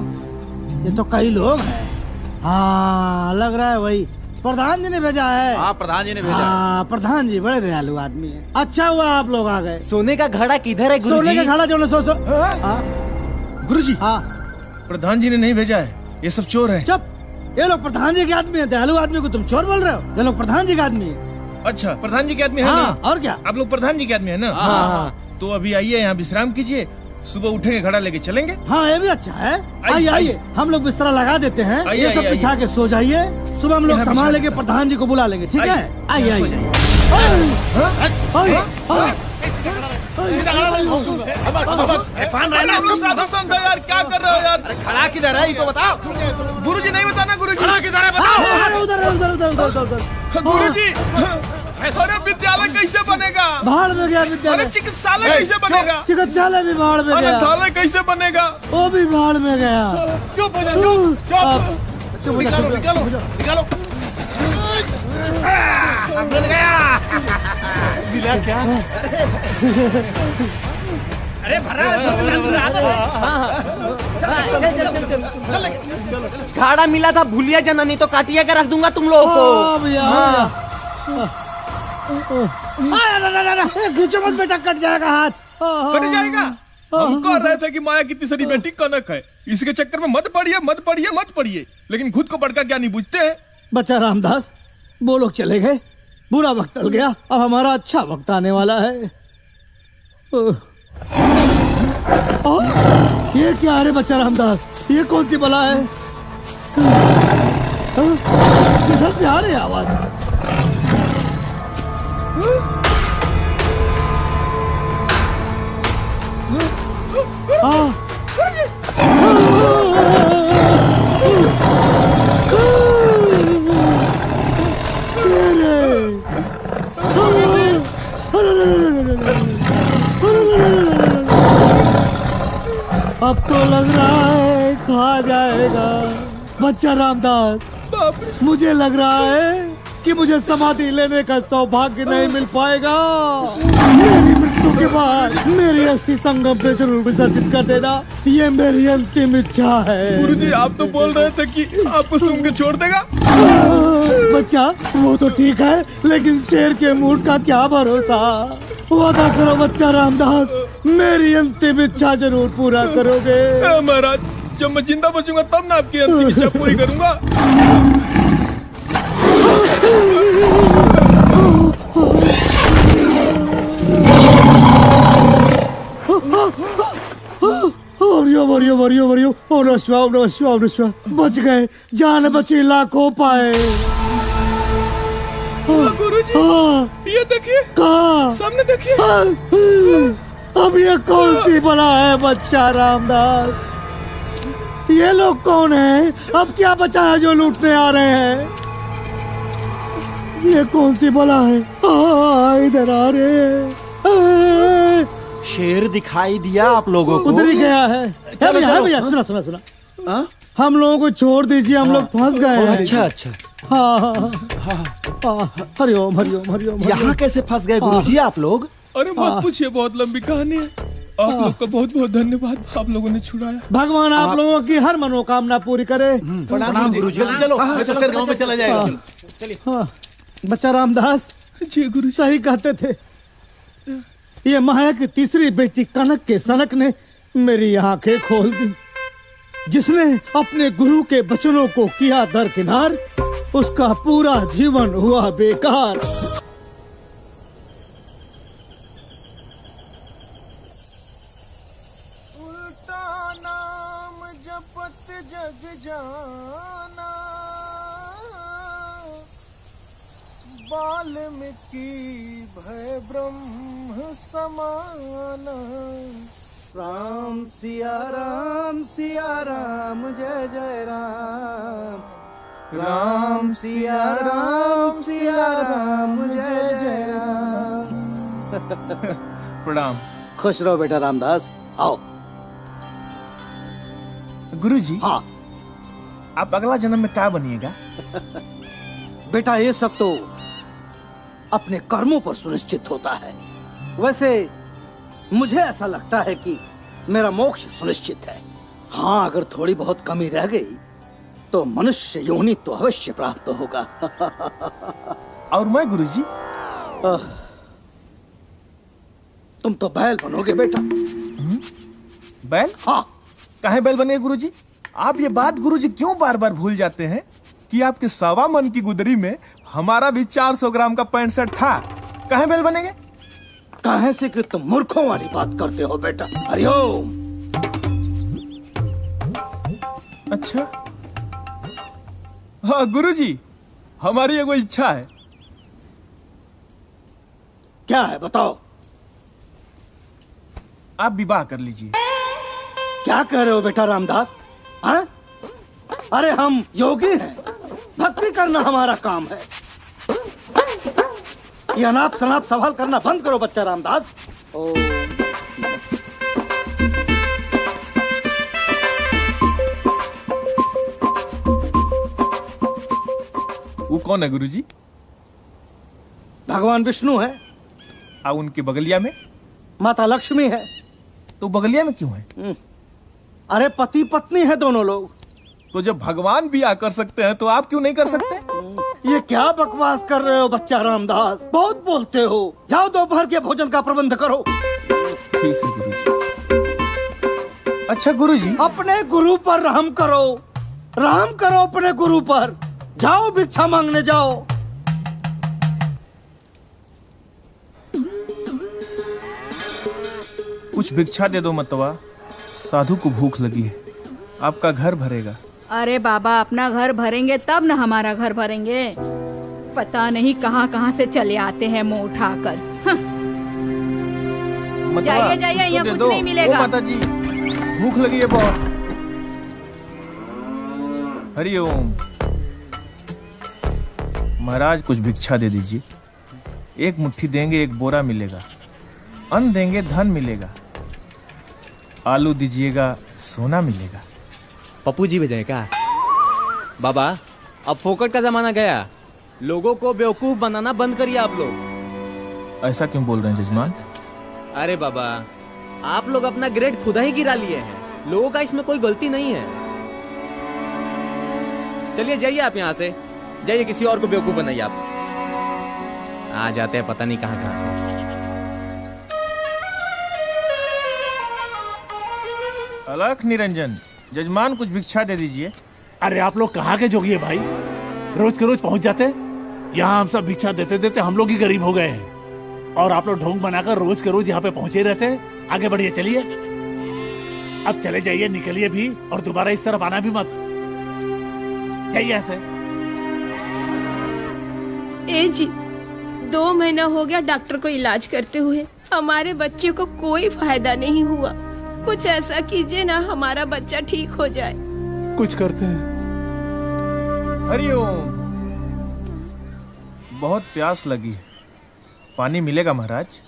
C: ये तो कई लोग हैं। हाँ लग रहा है वही प्रधान जी ने भेजा है।
H: हाँ प्रधान जी ने भेजा।
C: हाँ प्रधान जी बड़े दयालु आदमी है। अच्छा हुआ आप लोग आ गए।
H: सोने का घड़ा किधर है गुरुजी?
C: सोने का घड़ा जो सो
B: गुरुजी।
C: हाँ
B: प्रधान जी ने नहीं भेजा है, ये सब चोर हैं।
C: चुप, ये लोग प्रधान जी के आदमी है। दयालु आदमी को तुम चोर बोल रहे हो? ये लोग प्रधान जी के आदमी है।
B: अच्छा प्रधान जी के आदमी है
C: हाँ,
B: ना?
C: और क्या?
B: आप लोग प्रधान जी के आदमी है ना?
C: हाँ।
B: तो अभी आइए यहाँ विश्राम कीजिए, सुबह उठेंगे घड़ा लेके चलेंगे।
C: हाँ ये भी अच्छा है। आइए आइए, हम लोग बिस्तरा लगा देते हैं।
B: आइए,
C: ये सब
B: आइए,
C: बिछा के सो जाइए। सुबह हम लोग
B: यहाँ
C: संभाल
B: बिछा
C: लेके
B: देता।
C: प्रधान जी को बुला लेंगे। ठीक है? आइए
B: सो
C: आइए।
B: साधु संत हो यार, क्या कर रहे हो यार?
H: खड़ा किधर है ये तो बताओ।
B: गुरुजी नहीं बताना। गुरुजी
H: खड़ा किधर है बताओ।
C: उधर उधर उधर उधर उधर।
B: गुरुजी, अरे विद्यालय कैसे बनेगा?
C: भाड़ में गया
B: अरे
C: विद्यालय।
B: चिकित्सालय कैसे बनेगा?
C: चिकित्सालय भी भाड़ में गया।
B: अनाथालय कैसे बनेगा?
C: वो भी भाड़ में गया।
I: चुप हो जा, चुप चुप। निकालो निकालो निकालो।
B: मिल गया।
I: मिला क्या?
H: अरे भरा घाड़ा मिला था, भूलिया जाना, नहीं तो काटिया के रख दूंगा तुम लोगों को।
C: मत बेटा, कट जाएगा हाथ।
B: कट जाएगा? हम कह रहे थे कि माया की तीसरी बेटी कनक है, इसके चक्कर में मत पड़िए मत पड़िए मत पड़िए, लेकिन खुद को बड़का क्या नहीं बुझते हैं।
C: बच्चा रामदास, वो लोग चले गए, बुरा वक्त टल गया, अब हमारा अच्छा वक्त आने वाला है। ये क्या है बच्चा रामदास? ये कौन सी बला है? किधर से आ रही आवाज? अब तो लग रहा है खा जाएगा बच्चा रामदास। मुझे लग रहा है कि मुझे समाधि लेने का सौभाग्य नहीं मिल पाएगा। मेरी मृत्यु के बाद मेरी अस्थि संगम पे जरूर विसर्जित कर देना, ये मेरी अंतिम इच्छा है।
B: गुरुजी आप तो बोल रहे थे कि आपको सूंघ के छोड़ देगा।
C: बच्चा वो तो ठीक है, लेकिन शेर के मूड का क्या भरोसा। वादा करो बच्चा रामदास, मेरी अंतिम इच्छा जरूर पूरा करोगे।
B: महाराज जब मैं जिंदा बचूंगा तब ना आपकी अंतिम इच्छा पूरी करूंगा। बच गए, जान बची लाखों पाए। गुरुजी ये देखिए,
C: कहाँ
B: सामने देखिए।
C: अब ये कौन सी बला है बच्चा रामदास? ये लोग कौन हैं? अब क्या बचा है जो लूटने आ रहे हैं? ये कौन सी बला है? इधर आ रहे।
J: शेर दिखाई दिया आप लोगों को?
C: उधर ही गया है। भैया सुना सुना सुना, हम लोगों को छोड़ दीजिए, हम लोग फंस गए हैं।
J: अच्छा अच्छा।
C: हरिओम हरिओम हरिओम।
J: यहाँ कैसे फंस गए गुरुजी आप लोग?
B: अरे मत पूछिए, बहुत लंबी कहानी है। आप लोग का बहुत बहुत धन्यवाद, आप लोगों ने छुड़ाया।
C: भगवान आप लोगों की हर मनोकामना पूरी करे।
I: प्रणाम गुरुजी। चलो शेर गांव में चला जाएगा।
C: चलिए। बच्चा रामदास
B: जी गुरु
C: सही कहते थे। ये माया की तीसरी बेटी कनक के सनक ने मेरी आंखें खोल दी। जिसने अपने गुरु के वचनों को किया दरकिनार, उसका पूरा जीवन हुआ बेकार।
K: उल्टा नाम जपत जग जाना, वाल्मीकि भय ब्रह्म समाना। राम सिया राम जय जय राम। राम सिया राम जय जय राम।
B: प्रणाम।
C: खुश रहो बेटा रामदास, आओ।
B: गुरुजी
C: हाँ,
B: आप अगला जन्म में क्या बनिएगा?
C: बेटा ये सब तो अपने कर्मों पर सुनिश्चित होता है। वैसे मुझे ऐसा लगता है कि मेरा मोक्ष सुनिश्चित है। हाँ, अगर थोड़ी बहुत कमी रह गई तो मनुष्य योनि तो अवश्य प्राप्त होगा।
B: और मैं गुरुजी?
C: तुम तो बैल बनोगे बेटा।
B: बैल?
C: हाँ।
B: काहे बैल बने गुरुजी? आप ये बात गुरुजी क्यों बार बार भूल जाते हैं कि आपके 1.25 मन की गुदरी में हमारा भी 400 ग्राम का पैंट शर्ट था। काहे बैल बनेंगे?
C: काहे से कि तुम मूर्खों वाली बात करते हो बेटा। हरिओम।
B: अच्छा हाँ गुरुजी, हमारी एगो इच्छा है।
C: क्या है बताओ?
B: आप विवाह कर लीजिए।
C: क्या कह रहे हो बेटा रामदास? हाँ? अरे हम योगी हैं, भक्ति करना हमारा काम है। ये अनाप शनाप सवाल करना बंद करो बच्चा रामदास।
B: वो कौन है गुरुजी?
C: भगवान विष्णु है।
B: और उनके बगलिया में
C: माता लक्ष्मी है।
B: तो बगलिया में क्यों है?
C: अरे पति पत्नी है दोनों लोग।
B: तो जब भगवान बियाह कर सकते हैं तो आप क्यों नहीं कर सकते?
C: ये क्या बकवास कर रहे हो बच्चा रामदास? बहुत बोलते हो। जाओ दोपहर के भोजन का प्रबंध करो।
B: ठीक है गुरुजी। अच्छा गुरुजी,
C: अपने गुरु पर रहम करो, रहम करो अपने गुरु पर। जाओ भिक्षा मांगने जाओ।
B: कुछ भिक्षा दे दो मतवा, साधु को भूख लगी है। आपका घर भरेगा।
F: अरे बाबा, अपना घर भरेंगे तब न हमारा घर भरेंगे। पता नहीं कहाँ कहाँ से चले आते हैं मुंह उठाकर। जाइए जाइए, यहाँ कुछ नहीं मिलेगा।
B: माता जी भूख लगी है बहुत। हरिओम। महाराज कुछ भिक्षा दे दीजिए। एक मुट्ठी देंगे एक बोरा मिलेगा, अन्न देंगे धन मिलेगा, आलू दीजिएगा सोना मिलेगा।
H: पप्पू जी भेजे क्या? बाबा अब फोकट का जमाना गया, लोगों को बेवकूफ बनाना बंद करिए आप लोग।
B: ऐसा क्यों बोल रहे हैं जजमान?
H: अरे बाबा आप लोग अपना ग्रेड खुदा ही गिरा लिए हैं, लोगों का इसमें कोई गलती नहीं है। चलिए जाइए आप यहाँ से, जाइए किसी और को बेवकूफ बनाइए। आप आ जाते हैं पता नहीं कहाँ कहाँ से।
B: अलख निरंजन, जजमान कुछ भिक्षा दे दीजिए।
I: अरे आप लोग कहाँ के जोगी है भाई, रोज के रोज पहुंच जाते। यहाँ हम सब भिक्षा देते देते हम लोग ही गरीब हो गए हैं, और आप लोग ढोंग बनाकर रोज के रोज यहाँ पे पहुंचे ही रहते हैं। आगे बढ़िए, चलिए अब चले जाइए, निकलिए भी और दोबारा इस तरफ आना भी मत। जाइए ऐसे।
L: ए जी, 2 महीना हो गया डॉक्टर को इलाज करते हुए, हमारे बच्चे को कोई फायदा नहीं हुआ। कुछ ऐसा कीजिए ना, हमारा बच्चा ठीक हो जाए।
I: कुछ करते हैं।
B: हरिओम। बहुत प्यास लगी है, पानी मिलेगा महाराज?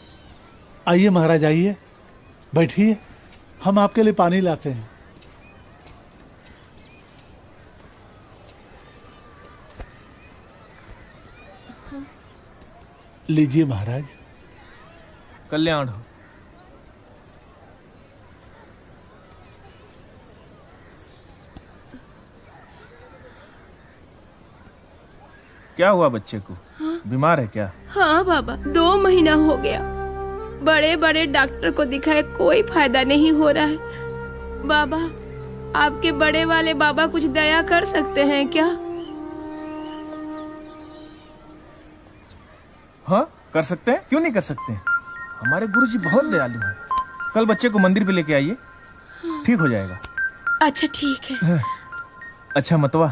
I: आइए महाराज आइए, बैठिए, हम आपके लिए पानी लाते हैं। लीजिए महाराज।
B: कल्याण हो। क्या हुआ बच्चे को?
L: हाँ?
B: बीमार है क्या?
L: हाँ बाबा, 2 महीना हो गया, बड़े बड़े डॉक्टर को दिखाए, कोई फायदा नहीं हो रहा है। बाबा, आपके बड़े वाले बाबा कुछ दया कर सकते हैं क्या?
B: हाँ कर सकते हैं, क्यों नहीं कर सकते हैं? हमारे गुरुजी बहुत दयालु हैं। कल बच्चे को मंदिर पे लेके आइए, ठीक हो जाएगा।
L: अच्छा ठीक है।
B: अच्छा मतवा,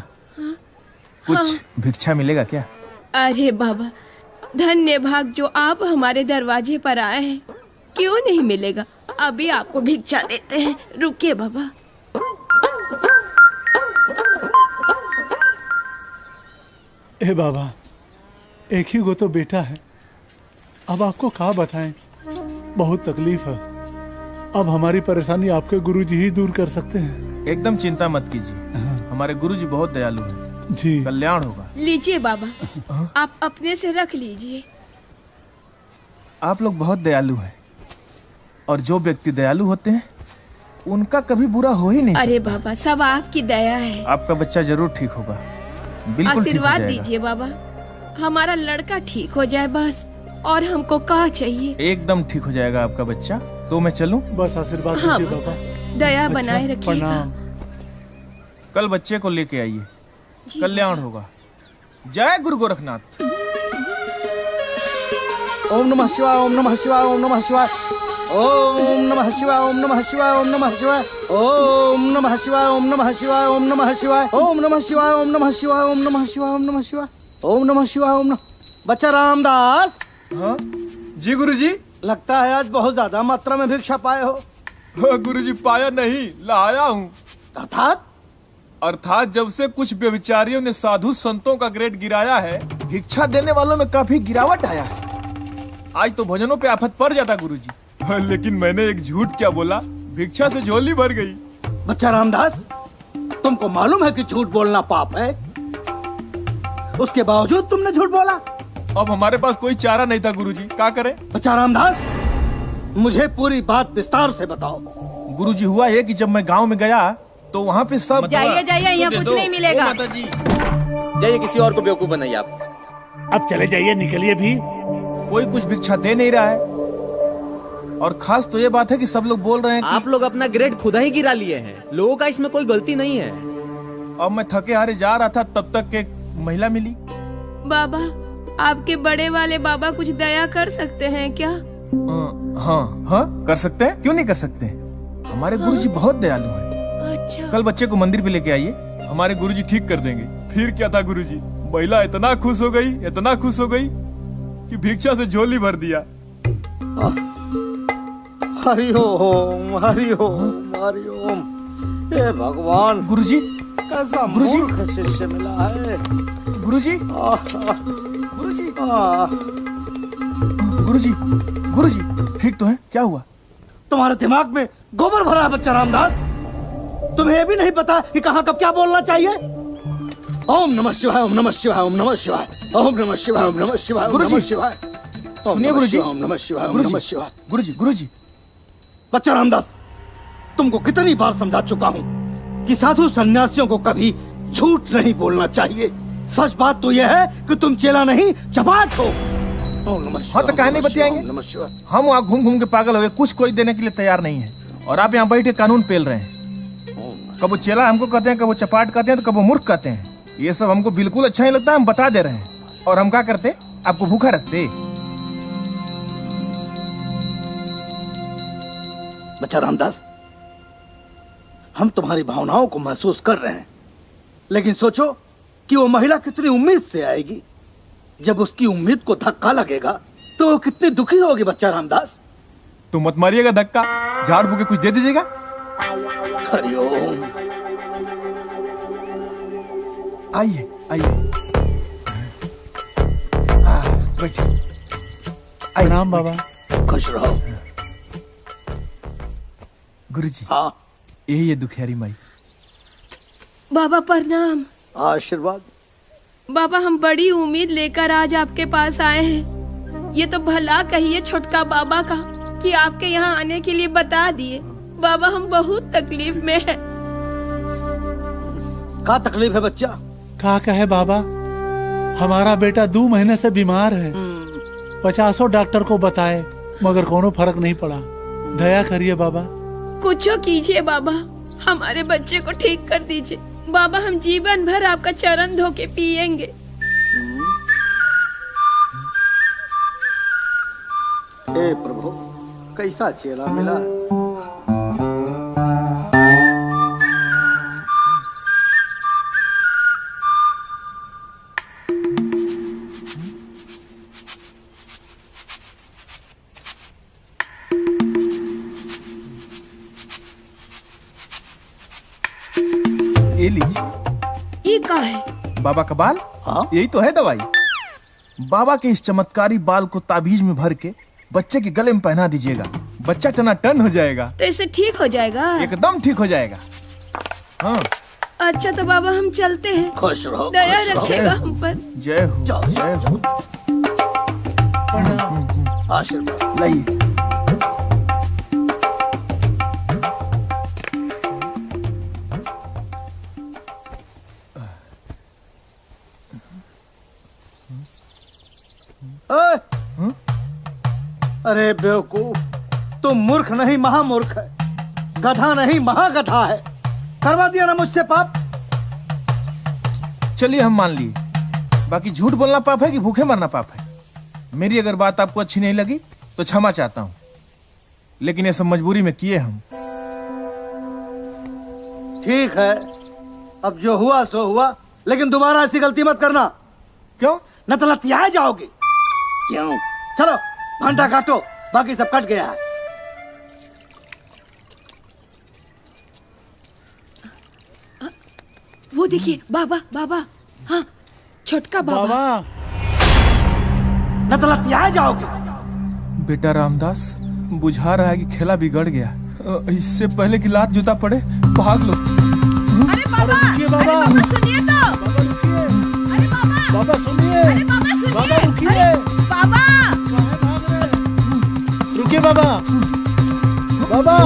B: कुछ भिक्षा मिलेगा क्या?
L: अरे बाबा, धन्य भाग जो आप हमारे दरवाजे पर आए हैं, क्यों नहीं मिलेगा? अभी आपको भिक्षा देते हैं, रुकिए बाबा।
I: ए बाबा, एक ही गो तो बेटा है, अब आपको क्या बताएं, बहुत तकलीफ है। अब हमारी परेशानी आपके गुरुजी ही दूर कर सकते हैं।
B: एकदम चिंता मत कीजिए, हमारे गुरुजी बहुत दयालु हैं।
I: जी,
B: कल्याण होगा।
L: लीजिए बाबा, आप अपने से रख लीजिए।
B: आप लोग बहुत दयालु हैं, और जो व्यक्ति दयालु होते हैं उनका कभी बुरा हो ही नहीं सकता।
L: अरे बाबा, सब आपकी दया है।
B: आपका बच्चा जरूर ठीक होगा, बिल्कुल ठीक हो
L: आशीर्वाद
B: जाएगा।
L: दीजिए बाबा, हमारा लड़का ठीक हो जाए बस, और हमको क्या चाहिए?
B: एकदम ठीक हो जाएगा आपका बच्चा। तो मैं चलूं?
I: बस आशीर्वाद
L: हाँ,
I: दीजिए बाबा।
L: दया बनाए रखिएगा।
I: प्रणाम।
B: कल बच्चे को लेके आइए, कल्याण होगा। जय गुरु गोरखनाथ।
K: ओम नमः शिवाय, ओम नमः शिवाय, ओम नमः शिवाय, ओम नमः शिवाय, ओम नमः शिवाय, ओम नमः शिवाय, ओम नमः शिवाय, ओम नमः शिवाय, ओम नमः शिवाय, ओम नमः शिवाय, ओम नमः शिवाय, ओम नमः शिवाय, ओम नमः शिवाय, ओम नमः शिवाय, ओम नमः। बच्चा रामदास।
E: हाँ जी गुरुजी।
K: लगता है आज बहुत ज्यादा मात्रा में भिक्षा पाए हो।
B: गुरुजी पाया नहीं, लाया हूँ। अर्थात जब से कुछ व्यभिचारियों ने साधु संतों का ग्रेड गिराया है, भिक्षा देने वालों में काफी गिरावट आया है। आज तो भोजनों पे आफत पड़ जाता गुरुजी। लेकिन मैंने एक झूठ क्या बोला, भिक्षा से झोली भर गई।
K: बच्चा रामदास, तुमको मालूम है कि झूठ बोलना पाप है, उसके बावजूद तुमने झूठ बोला।
B: अब हमारे पास कोई चारा नहीं था गुरुजी, क्या करें?
K: बच्चा रामदास, मुझे पूरी बात विस्तार से बताओ।
B: गुरुजी हुआ ये कि जब मैं गांव में गया तो वहाँ पे सब
F: जाइए जाइए, यहाँ कुछ नहीं मिलेगा।
H: जाइए किसी और को बेवकूफ बनाइए आप।
I: अब चले जाइए, निकलिए भी।
B: कोई कुछ भिक्षा दे नहीं रहा है, और खास तो ये बात है कि सब लोग बोल रहे हैं कि
H: आप लोग अपना ग्रेड खुदा ही गिरा लिए हैं, लोगों का इसमें कोई गलती नहीं है।
B: अब मैं थके हारे जा रहा था, तब तक एक महिला मिली।
L: बाबा, आपके बड़े वाले बाबा कुछ दया कर सकते हैं क्या?
B: हाँ हाँ कर सकते हैं, क्यों नहीं कर सकते? हमारे गुरुजी बहुत दयालु हैं।
L: अच्छा।
B: कल बच्चे को मंदिर पे लेके आइए, हमारे गुरुजी ठीक कर देंगे। फिर क्या था गुरुजी, महिला इतना खुश हो गई, इतना खुश हो गई कि भिक्षा से झोली भर दिया।
K: हरि ओम, हरि ओम, हरि ओम। हे भगवान।
B: गुरुजी
C: ऐसा
B: गुरुजी।
C: मूर्ख शिष्य मिला है।
B: गुरुजी, गुरुजी, गुरुजी, गुरुजी, ठीक तो है? क्या हुआ?
C: तुम्हारे दिमाग में गोबर भरा है बच्चा रामदास। तुम्हें यह भी नहीं पता कि कहाँ कब क्या बोलना चाहिए? ओम नमः शिवाय, ओम नमः शिवाय, ओम नमः शिवाय, ओम नमः शिवाय, ओम नमः शिवाय, ओम नमः शिवाय।
B: सुनिए गुरुजी,
C: ओम नमः शिवाय, ओम नमः शिवाय।
B: गुरुजी, गुरुजी,
C: बच्चा रामदास, तुमको कितनी बार समझा चुका हूँ कि साधु सन्यासियों को कभी झूठ नहीं बोलना चाहिए। सच बात तो यह है कि तुम चेला नहीं चपाट हो।
B: हाँ तो काहे नहीं बतियाएंगे? हम वहाँ घूम घूम के पागल हो गए, कुछ कोई देने के लिए तैयार नहीं है, और आप यहाँ बैठे कानून पेल रहे हैं। कबो चेला हमको कहते हैं, कबो चपाट कहते हैं, तो कबो मूर्ख कहते हैं। ये सब हमको बिल्कुल अच्छा नहीं लगता, हम बता दे रहे हैं। और हम क्या करते? आपको भूखा रखते।
C: बच्चा रामदास, हम तुम्हारी भावनाओं को महसूस कर रहे हैं, लेकिन सोचो कि वो महिला कितनी उम्मीद से आएगी। जब उसकी उम्मीद को धक्का लगेगा तो वो कितनी दुखी होगी। बच्चा रामदास,
B: तो मत मारिएगा धक्का, झाड़ फूके कुछ दे दीजिएगा।
C: हरिओम।
B: आइए आइए, बैठिए।
I: प्रणाम बाबा।
C: खुश रहो।
B: गुरुजी,
C: हाँ,
B: यही है दुखियारी माई।
L: बाबा प्रणाम।
C: आशीर्वाद।
L: बाबा, हम बड़ी उम्मीद लेकर आज आपके पास आए हैं। ये तो भला कहिए छोटका बाबा का कि आपके यहाँ आने के लिए बता दिए। बाबा, हम बहुत तकलीफ में हैं।
C: क्या तकलीफ है बच्चा?
I: क्या कहे बाबा, हमारा बेटा 2 महीने से बीमार है। 50 डॉक्टर को बताए मगर कोनो फर्क नहीं पड़ा। दया करिए बाबा।
L: कुछ कीजिए बाबा, हमारे बच्चे को ठीक कर दीजिए। बाबा, हम जीवन भर आपका चरण धो के पिएंगे।
C: हे प्रभु, कैसा चेला मिला।
B: ये लीजिए।
L: ये क्या है?
B: बाबा का बाल। यही तो है दवाई। बाबा के इस चमत्कारी बाल को ताबीज में भर के बच्चे के गले में पहना दीजिएगा। बच्चा टनाटन हो जाएगा।
L: तो इससे ठीक हो जाएगा?
B: एकदम ठीक हो जाएगा। हाँ।
L: अच्छा तो बाबा, हम चलते हैं।
C: खुश रहो।
L: दया रखिएगा हम पर।
B: जय हो, जय हो।
C: आशीर्वाद।
B: लाइए।
C: अरे बेवकूफ, तुम मूर्ख नहीं महामूर्ख है, गधा नहीं महागधा है। करवा दिया ना मुझसे पाप।
B: चलिए हम मान लिए, बाकी झूठ बोलना पाप है कि भूखे मरना पाप है? मेरी अगर बात आपको अच्छी नहीं लगी तो क्षमा चाहता हूं, लेकिन ये सब मजबूरी में किए हम।
C: ठीक है, अब जो हुआ सो हुआ, लेकिन दोबारा ऐसी गलती मत करना।
B: क्यों?
C: न तो लतिया जाओगे। क्यों? चलो भांटा काटो, बाकी सब कट गया है।
L: वो देखिए बाबा, बाबा। हाँ, छोटका बाबा।
C: न तो लतिया जाओगे।
B: बेटा रामदास, बुझा रहा है कि खेला बिगड़ गया। इससे पहले कि लात जूता पड़े, भाग लो।
L: अरे बाबा, अरे बाबा सुनिए तो। अरे बाबा,
C: बाबा सुनिए।
L: अरे बाबा सुनिए।
C: बाबा रुकिए।
L: बाबा
C: रुकिए। बाबा, बाबा।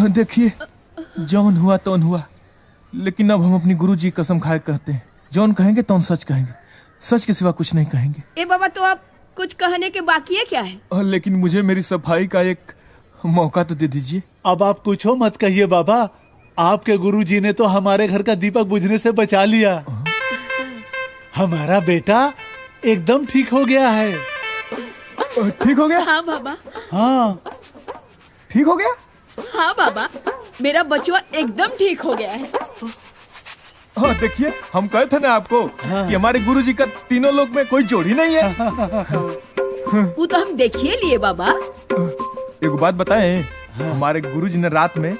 B: देखिए, जौन हुआ तौन हुआ, लेकिन अब हम अपनी गुरुजी कसम खाए कहते हैं, जौन कहेंगे तौन सच कहेंगे, सच के सिवा कुछ नहीं कहेंगे।
L: ए बाबा, तो आप कुछ कहने के बाकी है क्या है?
B: लेकिन मुझे मेरी सफाई का एक मौका तो दे दीजिए।
I: अब आप कुछ हो मत कहिए बाबा, आपके गुरुजी ने तो हमारे घर का दीपक बुझने से बचा लिया। हमारा बेटा एकदम ठीक हो गया है।
B: ठीक हो गया?
L: हाँ बाबा।
I: हाँ,
B: ठीक हो गया?
L: हाँ बाबा, मेरा बचवा एकदम ठीक हो गया है।
B: हाँ देखिए, हम कहे थे ना आपको कि हमारे गुरुजी का तीनों लोक में कोई जोड़ी नहीं है।
L: वो तो हम देखिए लिए बाबा।
B: एक बात बताएं, हमारे गुरुजी ने रात में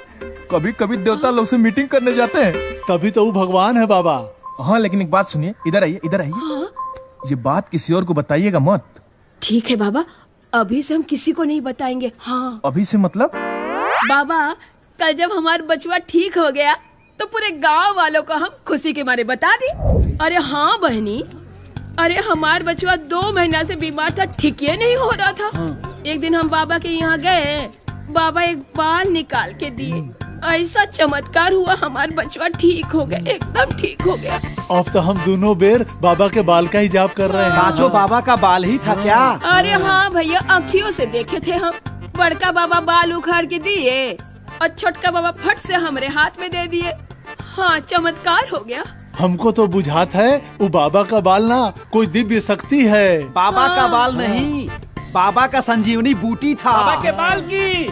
B: कभी कभी देवता लोग से मीटिंग करने जाते हैं।
I: तभी तो वो भगवान है बाबा।
B: हाँ लेकिन एक बात सुनिए, इधर आइए इधर आइए।
L: हाँ?
B: ये बात किसी और को बताइएगा मत।
L: ठीक है बाबा, अभी से हम किसी को नहीं बताएंगे। हाँ
B: अभी से मतलब?
L: बाबा कल जब हमारा बचवा ठीक हो गया तो पूरे गांव वालों को हम खुशी के मारे बता दी। अरे हाँ बहनी, अरे हमार बचवा 2 महीना से बीमार था, ठीक ये नहीं हो रहा था। एक दिन हम बाबा के यहाँ गए, बाबा एक बाल निकाल के दिए, ऐसा चमत्कार हुआ, हमारा बचवा ठीक हो गया, एकदम ठीक हो गया।
I: अब तो हम दोनों बेर बाबा के बाल का ही जाप कर रहे हैं।
J: साचो बाबा का बाल ही था क्या?
L: अरे हाँ भैया, अखियों से देखे थे हम। बड़का बाबा बाल उखाड़ के दिए और छोटका बाबा फट से हमारे हाथ में दे दिए। हाँ चमत्कार हो गया।
I: हमको तो बुझात है वो बाबा का बाल ना कोई दिव्य शक्ति है।
J: बाबा का बाल नहीं, बाबा का संजीवनी बूटी था।
A: बाबा के बाल की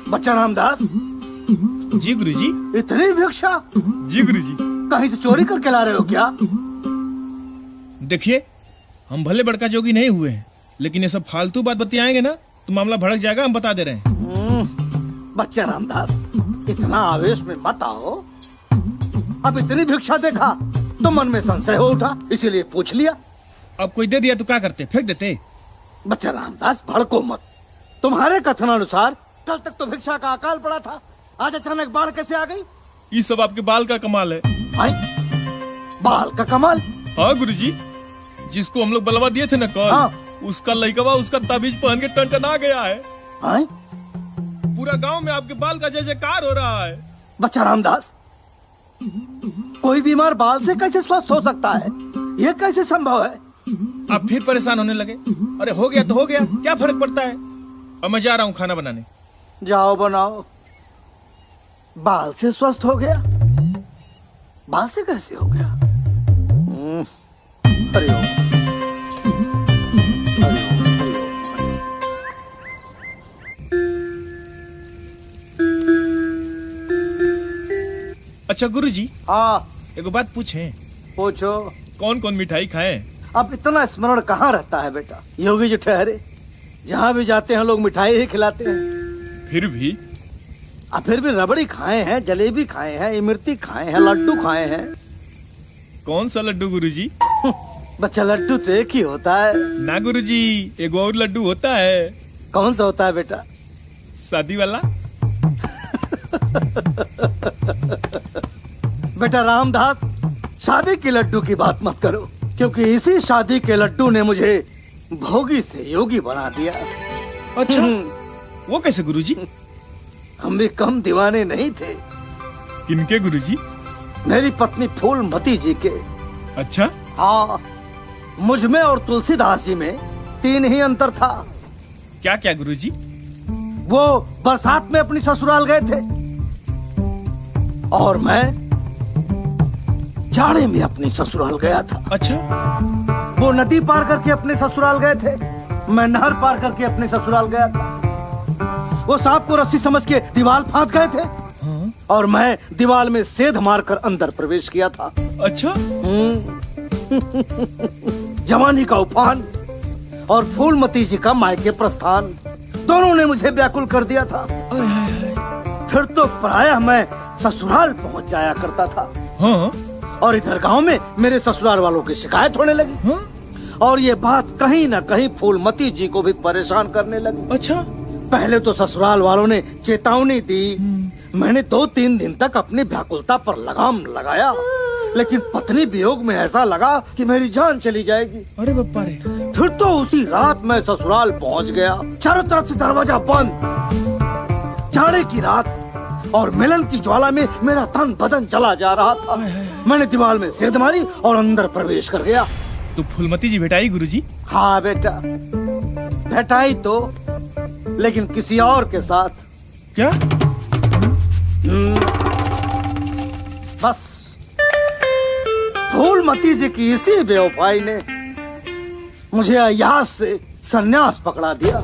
C: बच्चा रामदास।
B: जी गुरुजी।
C: इतनी भिक्षा?
B: जी गुरुजी।
C: कहीं तो चोरी करके ला रहे हो क्या?
B: देखिए हम भले बड़का जोगी नहीं हुए हैं, लेकिन ये सब फालतू बात बतियाएंगे ना तो मामला भड़क जाएगा, हम बता दे रहे हैं।
C: बच्चा रामदास इतना आवेश में मत आओ। अब इतनी भिक्षा देखा तो मन में संशय हो उठा, इसीलिए पूछ लिया।
B: अब कोई दे दिया तो क्या करते, फेंक देते?
C: बच्चा रामदास भड़को मत। तुम्हारे कथनानुसार कल तक तो भिक्षा का अकाल पड़ा था, आज अचानक बाढ़ कैसे आ गई?
B: ये सब आपके बाल का कमाल है।
C: बाल का कमाल?
B: हाँ गुरुजी, जिसको हम लोग बलवा दिए थे ना कल,
C: हाँ।
B: उसका लइकवा उसका ताबीज पहन के टनटना गया है।
C: हाँ?
B: पूरा गांव में आपके बाल का जय जयकार हो रहा है।
C: बच्चा रामदास, कोई बीमार बाल से कैसे स्वस्थ हो सकता है? यह कैसे संभव है?
B: आप फिर परेशान होने लगे। अरे हो गया तो हो गया, क्या फर्क पड़ता है। अब मैं जा रहा हूँ खाना बनाने।
C: जाओ बनाओ। बाल से स्वस्थ हो गया? बाल से कैसे हो गया? हरिओम।
B: अच्छा गुरुजी।
C: हाँ।
B: एक बात पूछें?
C: पूछो।
B: कौन कौन मिठाई खाएं?
C: अब इतना स्मरण कहाँ रहता है बेटा। योगी जी ठहरे, जहाँ भी जाते हैं लोग मिठाई ही खिलाते हैं।
B: फिर भी
C: रबड़ी खाए हैं, जलेबी खाए हैं, इमरती खाए हैं, लड्डू खाए हैं।
B: कौन सा लड्डू गुरुजी?
C: बच्चा लड्डू तो एक ही होता है
B: ना गुरुजी, एक और लड्डू होता है।
C: कौन सा होता है बेटा?
B: शादी वाला।
C: बेटा रामदास, शादी के लड्डू की बात मत करो, क्योंकि इसी शादी के लड्डू ने मुझे भोगी से योगी बना दिया।
B: अच्छा वो कैसे गुरुजी?
C: हम भी कम दीवाने नहीं थे।
B: किनके गुरुजी?
C: मेरी पत्नी फूलमती जी के।
B: अच्छा?
C: हाँ, मुझ में और तुलसीदास जी में 3 ही अंतर था।
B: क्या क्या गुरुजी?
C: वो बरसात में अपनी ससुराल गए थे और मैं जाड़े में अपनी ससुराल गया था।
B: अच्छा?
C: वो नदी पार करके अपने ससुराल गए थे, मैं नहर पार करके अपने ससुराल गया था। वो सांप को रस्सी समझ के दीवार फांद गए थे। हाँ? और मैं दीवार में सेध मारकर अंदर प्रवेश किया था।
B: अच्छा?
C: जवानी का उफान और फूलमती जी का मायके प्रस्थान, दोनों ने मुझे व्याकुल कर दिया था। फिर तो प्रायः मैं ससुराल पहुंच जाया करता था।
B: हाँ?
C: और इधर गांव में मेरे ससुराल वालों की शिकायत होने लगी।
B: हाँ?
C: और ये बात कहीं न कहीं फूलमती जी को भी परेशान करने लगी।
B: अच्छा?
C: पहले तो ससुराल वालों ने चेतावनी दी, मैंने 2-3 दिन तक अपनी व्याकुलता पर लगाम लगाया, लेकिन पत्नी वियोग में ऐसा लगा कि मेरी जान चली जाएगी।
B: अरे बप्पा रे।
C: फिर तो उसी रात मैं ससुराल पहुंच गया, चारों तरफ से दरवाजा बंद, जाड़े की रात और मिलन की ज्वाला में मेरा तन बदन जला जा रहा था। मैंने दीवार में सेध मारी और अंदर प्रवेश कर गया।
B: तो फूलमती जी भेटाई गुरुजी?
C: हाँ बेटा, भेटाई तो, लेकिन किसी और के साथ।
B: क्या?
C: बस फूलमती जी की इसी बेवफाई ने मुझे अय्यास से संन्यास पकड़ा दिया।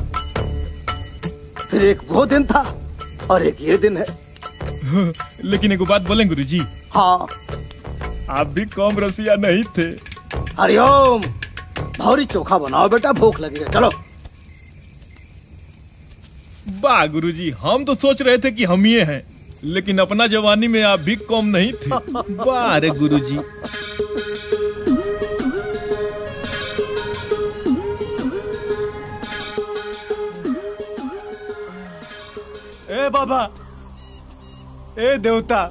C: फिर एक वो दिन था
K: और एक ये दिन है।
B: लेकिन एक बात बोलें गुरुजी,
K: हाँ
B: आप भी कम रसिया नहीं थे।
K: हरिओम, भौरी चोखा बनाओ बेटा, भूख लगी है, चलो।
B: वाह गुरुजी, हम तो सोच रहे थे कि हम ये हैं, लेकिन अपना जवानी में आप भी कम नहीं थे। वाह रे गुरुजी।
H: ए बाबा, ए देवता,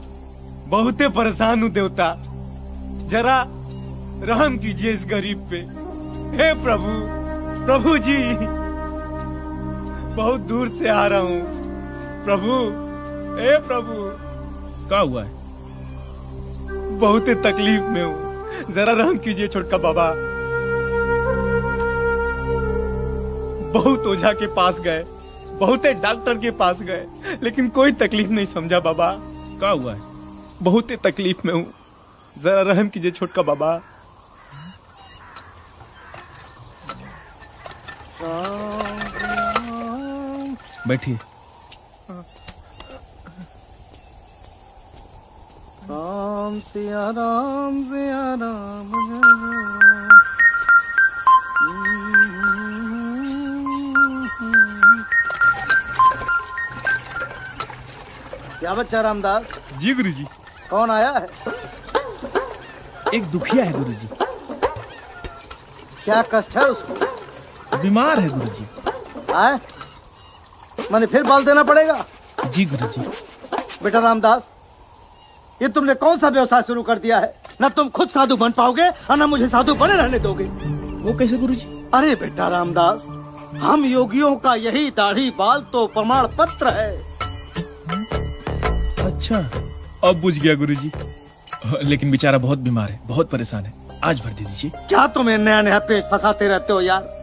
H: बहुते परेशान हूँ देवता, जरा रहम कीजिए इस गरीब पे। हे प्रभु, प्रभु जी, बहुत दूर से आ रहा हूँ प्रभु। ए प्रभु,
B: क्या हुआ है?
H: बहुत तकलीफ में हूँ, जरा रहम कीजिए छोटका बाबा। बहुत ओझा के पास गए, बहुत डॉक्टर के पास गए, लेकिन कोई तकलीफ नहीं समझा बाबा।
B: क्या हुआ है?
H: बहुत तकलीफ में हूँ, जरा रहम कीजिए छोटका बाबा।
B: बैठिए।
K: राम सिया राम सिया राम। क्या बच्चा रामदास?
B: जी गुरुजी।
K: कौन आया है?
B: एक दुखिया है गुरुजी।
K: क्या कष्ट है उसको?
B: बीमार है गुरुजी।
K: आए? मैंने फिर बाल देना पड़ेगा?
B: जी गुरुजी।
K: बेटा रामदास, ये तुमने कौन सा व्यवसाय शुरू कर दिया है? न तुम खुद साधु बन पाओगे और न मुझे साधु बने रहने दोगे।
B: वो कैसे गुरुजी?
K: अरे बेटा रामदास, हम योगियों का यही दाढ़ी बाल तो प्रमाण पत्र है।
B: अच्छा, अब बुझ गया गुरुजी। लेकिन बेचारा बहुत बीमार है, बहुत परेशान है, आज भर दे दीजिए।
K: क्या तुम्हें नया नया पेट फंसाते रहते हो यार?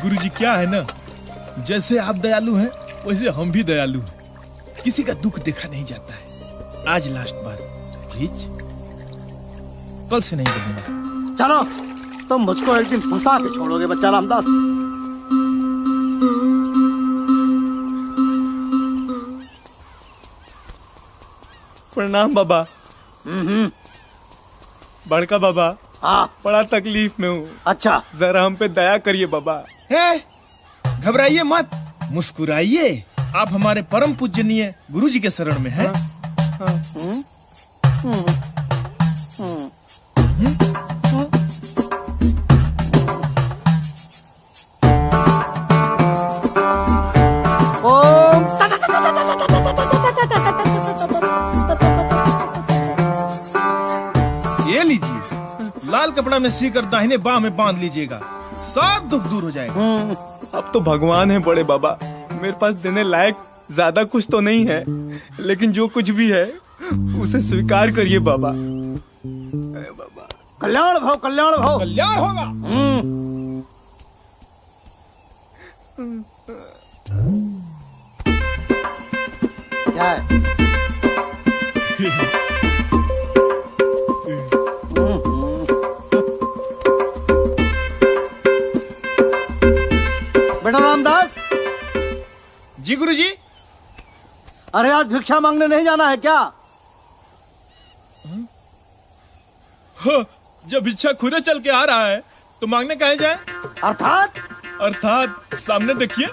B: गुरुजी क्या है ना, जैसे आप दयालु हैं वैसे हम भी दयालु हैं। किसी का दुख देखा नहीं जाता है। आज लास्ट बार प्लीज, कल से नहीं बोलूंगा।
K: चलो, तुम मुझको एक दिन फंसा के छोड़ोगे बच्चा रामदास।
H: प्रणाम बाबा। बड़का बाबा, बड़ा तकलीफ में हूँ।
K: अच्छा,
H: जरा हम पे दया करिए बाबा।
B: घबराइए मत, मुस्कुराइए। आप हमारे परम पूजनीय गुरुजी के शरण में हैं। ये लीजिए, लाल कपड़ा में सी कर दाहिने बाह में बांध लीजिएगा, सब दुख दूर हो जाएगा।
H: अब तो भगवान है बड़े बाबा, मेरे पास देने लायक ज्यादा कुछ तो नहीं है, लेकिन जो कुछ भी है उसे स्वीकार करिए बाबा।
K: कल्याण भाव, कल्याण भाव,
B: कल्याण होगा।
K: क्या है? बेटा रामदास।
B: जी गुरुजी।
K: अरे आज भिक्षा मांगने नहीं जाना है क्या?
B: जब भिक्षा खुदे चल के आ रहा है तो मांगने काहे जाए? अर्थात सामने देखिए।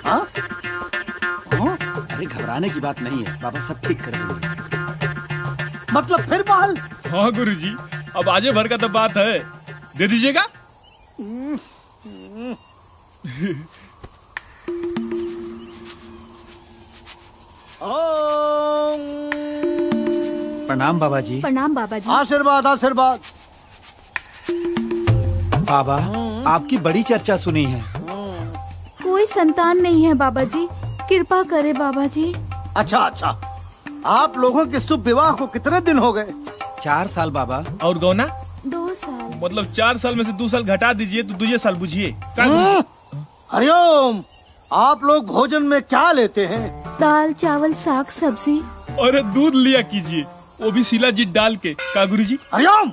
J: अरे घबराने की बात नहीं है बाबा, सब ठीक कर देंगे।
K: मतलब फिर बहाल?
B: हाँ गुरुजी, अब आजे भर का तो बात है, दे दीजिएगा।
J: प्रणाम बाबा जी।
F: प्रणाम बाबा जी।
K: आशीर्वाद, आशीर्वाद।
J: बाबा, आपकी बड़ी चर्चा सुनी है।
F: कोई संतान नहीं है बाबा जी, कृपा करे बाबा जी।
K: अच्छा अच्छा, आप लोगों के शुभ विवाह को कितने दिन हो गए?
J: 4 साल बाबा।
B: और गौना?
F: 2 साल।
B: मतलब 4 साल में से 2 साल घटा दीजिए तो 2 साल बुझिए।
K: हरिओम, आप लोग भोजन में क्या लेते हैं?
F: दाल चावल साग सब्जी।
B: अरे दूध लिया कीजिए, वो भी शिलाजीत डाल के। का गुरुजी?
K: हरिओम,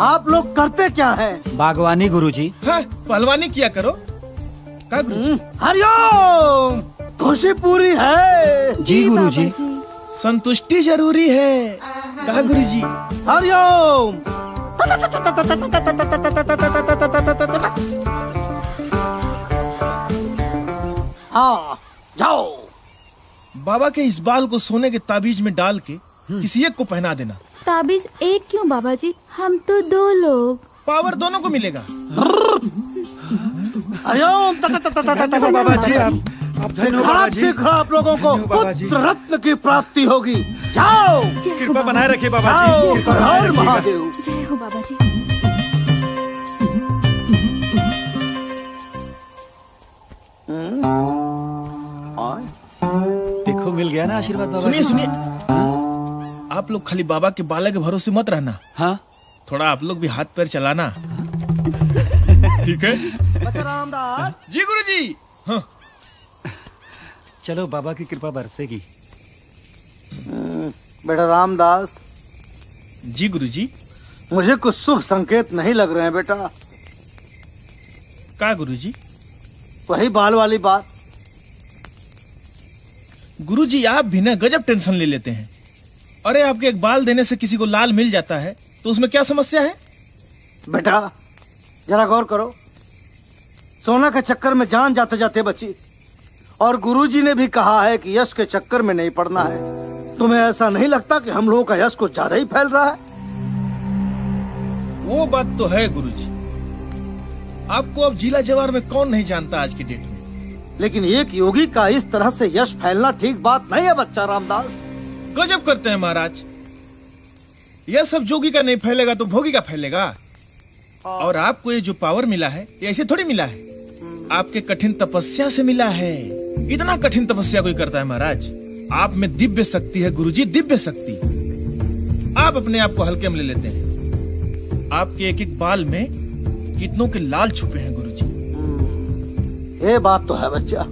K: आप लोग करते क्या हैं?
J: बागवानी गुरुजी।
B: हाँ, पहलवानी किया करो। का गुरुजी?
K: हरिओम,
C: खुशी पूरी है।
J: जी गुरुजी।
B: संतुष्टि जरूरी है। कहा गुरुजी?
C: हरिओम। हाँ जाओ।
B: बाबा के इस बाल को सोने के ताबीज में डाल के किसी एक को पहना देना।
F: ताबीज एक क्यों बाबा जी, हम तो 2 लोग।
B: पावर दोनों को मिलेगा।
C: हरिओम।
J: बाबा जी
C: शीघ्र आप लोगों को पुत्र रत्न की प्राप्ति होगी। जाओ।
J: कृपा बनाए रखिए बाबा
C: जाओ।
J: जी।
C: हर महादेव।
F: जय हो बाबा जी।
J: देखो मिल गया ना आशीर्वाद बाबा।
B: सुनिए सुनिए, आप लोग खाली बाबा के बाला के भरोसे मत रहना।
J: हाँ,
B: थोड़ा आप लोग भी हाथ पैर चलाना। ठीक है जी गुरुजी। हाँ।
J: चलो बाबा की कृपा बरसेगी।
C: बेटा रामदास।
B: जी गुरुजी।
C: मुझे कुछ शुभ संकेत नहीं लग रहे हैं बेटा।
B: क्या गुरुजी?
C: वही बाल वाली बात।
B: गुरुजी आप भी ना गजब टेंशन ले लेते हैं। अरे आपके एक बाल देने से किसी को लाल मिल जाता है तो उसमें क्या समस्या है?
C: बेटा जरा गौर करो, सोना के चक्कर में जान जाते जाते बची, और गुरुजी ने भी कहा है कि यश के चक्कर में नहीं पड़ना है। तुम्हें ऐसा नहीं लगता कि हम लोगों का यश कुछ ज्यादा ही फैल रहा है?
B: वो बात तो है गुरुजी। आपको अब जिला जवार में कौन नहीं जानता आज की डेट में।
C: लेकिन एक योगी का इस तरह से यश फैलना ठीक बात नहीं है बच्चा रामदास।
B: गजब करते हैं महाराज। यह सब जोगी का नहीं फैलेगा तो भोगी का फैलेगा। और आपको ये जो पावर मिला है ये ऐसे थोड़ी मिला है, आपके कठिन तपस्या से मिला है। इतना कठिन तपस्या कोई करता है महाराज? आप में दिव्य शक्ति है गुरुजी, दिव्य शक्ति। आप अपने आप को हल्के में ले लेते हैं। आपके एक एक बाल में कितनों के लाल छुपे हैं गुरुजी।
C: ये बात तो है बच्चा।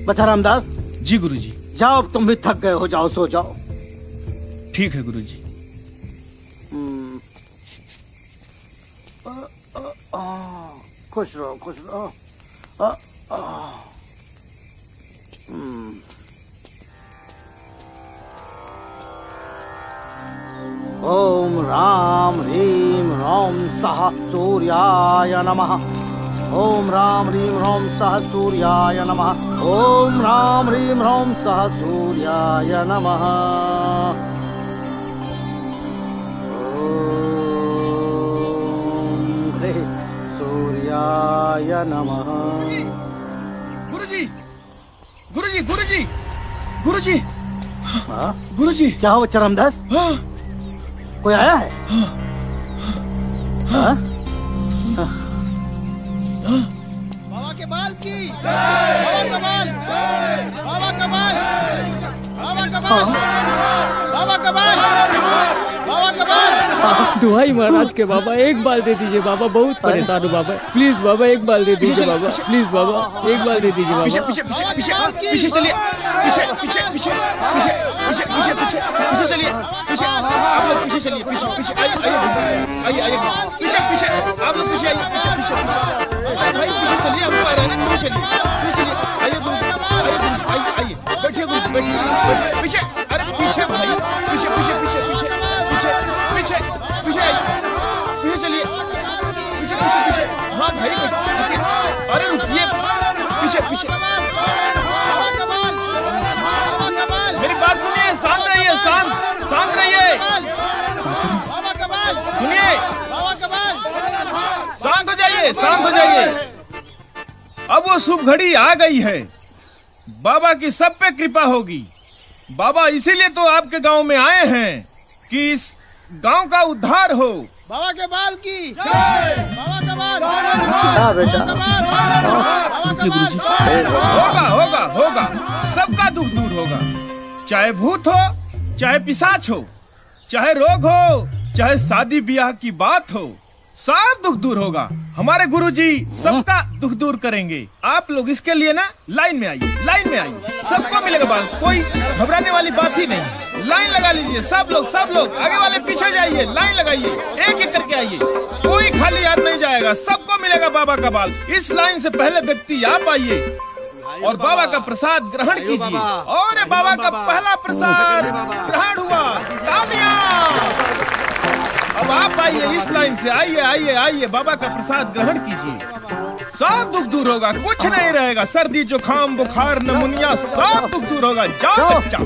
C: बच्चा रामदास।
B: जी गुरुजी।
C: जाओ, अब तुम भी थक गए हो, जाओ सो जाओ।
B: ठीक है गुरुजी।
C: खुश रहो, खुश रहो। ओम राम ह्रीम रोम सह सूर्याय नमः। ओम राम ह्रीम रोम सह सूर्याय नमः। ओम राम ह्रीम रोम सह सूर्याय नमः। सूर्याय नमः।
B: गुरुजी, गुरुजी, गुरुजी, गुरुजी, गुरुजी।
C: क्या हो बच्चा रामदास? कोई आया है?
K: बाबा के बाल की, बाबा का बाल, बाबा का बाल, बाबा का बाल, बाबा का बाल, बाबा का बाल।
A: दुहाई महाराज के बाबा, एक बाल दे दीजिए बाबा, बहुत परेशान हूँ बाबा। प्लीज बाबा एक बाल दे दीजिए बाबा, प्लीज बाबा एक बाल दे दीजिए बाबा।
B: पीछे पीछे पीछे पीछे पीछे चलिए, पीछे पीछे पीछे पीछे पीछे पीछे पीछे पीछे चलिए, पीछे आप लोग पीछे चलिए, पीछे पीछे आइए आइए पीछे पीछे आप लोग पीछे आइए, पीछे पीछे भाई पीछे चलिए, आपको आराम पीछे चलिए, पीछे चलिए, आइए आइए आइए बैठिए गुरुजी, बैठिए पीछे। अरे पीछे भाई, पीछे पीछे पीछे पीछे पीछे पीछे पीछे आइए, पीछे चलिए, पीछे पीछे पीछे। हाँ भाई रुकिए, अरे रुकिए, पीछे पीछे। मेरी बात सुनिए, शांत रहिए, शांत रहिए, सुनिए, शांत हो जाइए, शांत हो जाइए। अब वो शुभ घड़ी आ गई है, बाबा की सब पे कृपा होगी। बाबा इसीलिए तो आपके गांव में आए हैं कि इस गांव का उद्धार हो।
K: बाबा के बाल की, बाबा का बाल,
B: गुरुजी, होगा होगा होगा, सबका दुख दूर होगा। चाहे भूत हो, चाहे पिशाच हो, चाहे रोग हो, चाहे शादी ब्याह की बात हो, सब दुख दूर होगा। हमारे गुरुजी सबका दुख दूर करेंगे। आप लोग इसके लिए ना लाइन में आइए, लाइन में आइए, सबको मिलेगा बाल, कोई घबराने वाली बात ही नहीं। लाइन लगा लीजिए, सब लोग आगे वाले पीछे जाइए, लाइन लगाइए, एक एक करके आइए, कोई खाली हाथ नहीं जाएगा, सबको मिलेगा बाबा का बाल। इस लाइन से पहले व्यक्ति आप आइए। और बाबा का प्रसाद ग्रहण कीजिए। और बाबा का पहला प्रसाद ग्रहण हुआ। तालियां। अब आप आइए, इस लाइन से आइए आइए आइए, बाबा का प्रसाद ग्रहण कीजिए। सब दुख दूर होगा, कुछ नहीं रहेगा। सर्दी जुकाम बुखार नमूनिया सब दुख दूर होगा। जाओ बच्चा,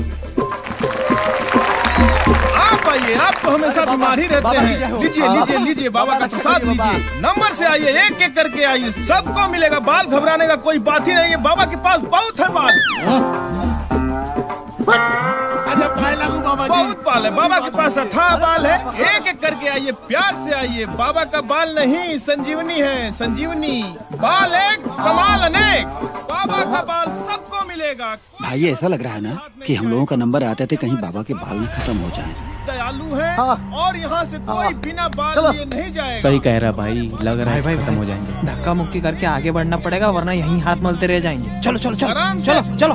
B: आप आइए, आप तो हमेशा बीमार ही रहते हैं। लीजिए लीजिए लीजिए, बाबा का प्रसाद लीजिए। नंबर से आइए, एक एक करके आइए, सबको मिलेगा। बाल घबराने का कोई बात ही नहीं है, बाबा के पास बहुत है बाल। बहुत बाल है बाबा के पास, अथाह बाल है। एक एक करके आइए, प्यार से आइए। बाबा का बाल नहीं, संजीवनी है, संजीवनी। बाल एक, कमाल अनेक। बाबा का बाल सबको मिलेगा।
J: भाई ऐसा लग रहा है ना कि हम लोगों का नंबर आते थे कहीं बाबा के बाल न खत्म हो जाएं।
B: दयालु है और यहाँ से कोई बिना बाल लिए नहीं जाएगा।
H: सही कह रहा भाई, लग रहा है खत्म हो जाएंगे।
M: धक्का मुक्की करके आगे बढ़ना पड़ेगा, वरना यहीं हाथ मलते रह जाएंगे। चलो चलो चलो
B: आराम
M: चलो चलो।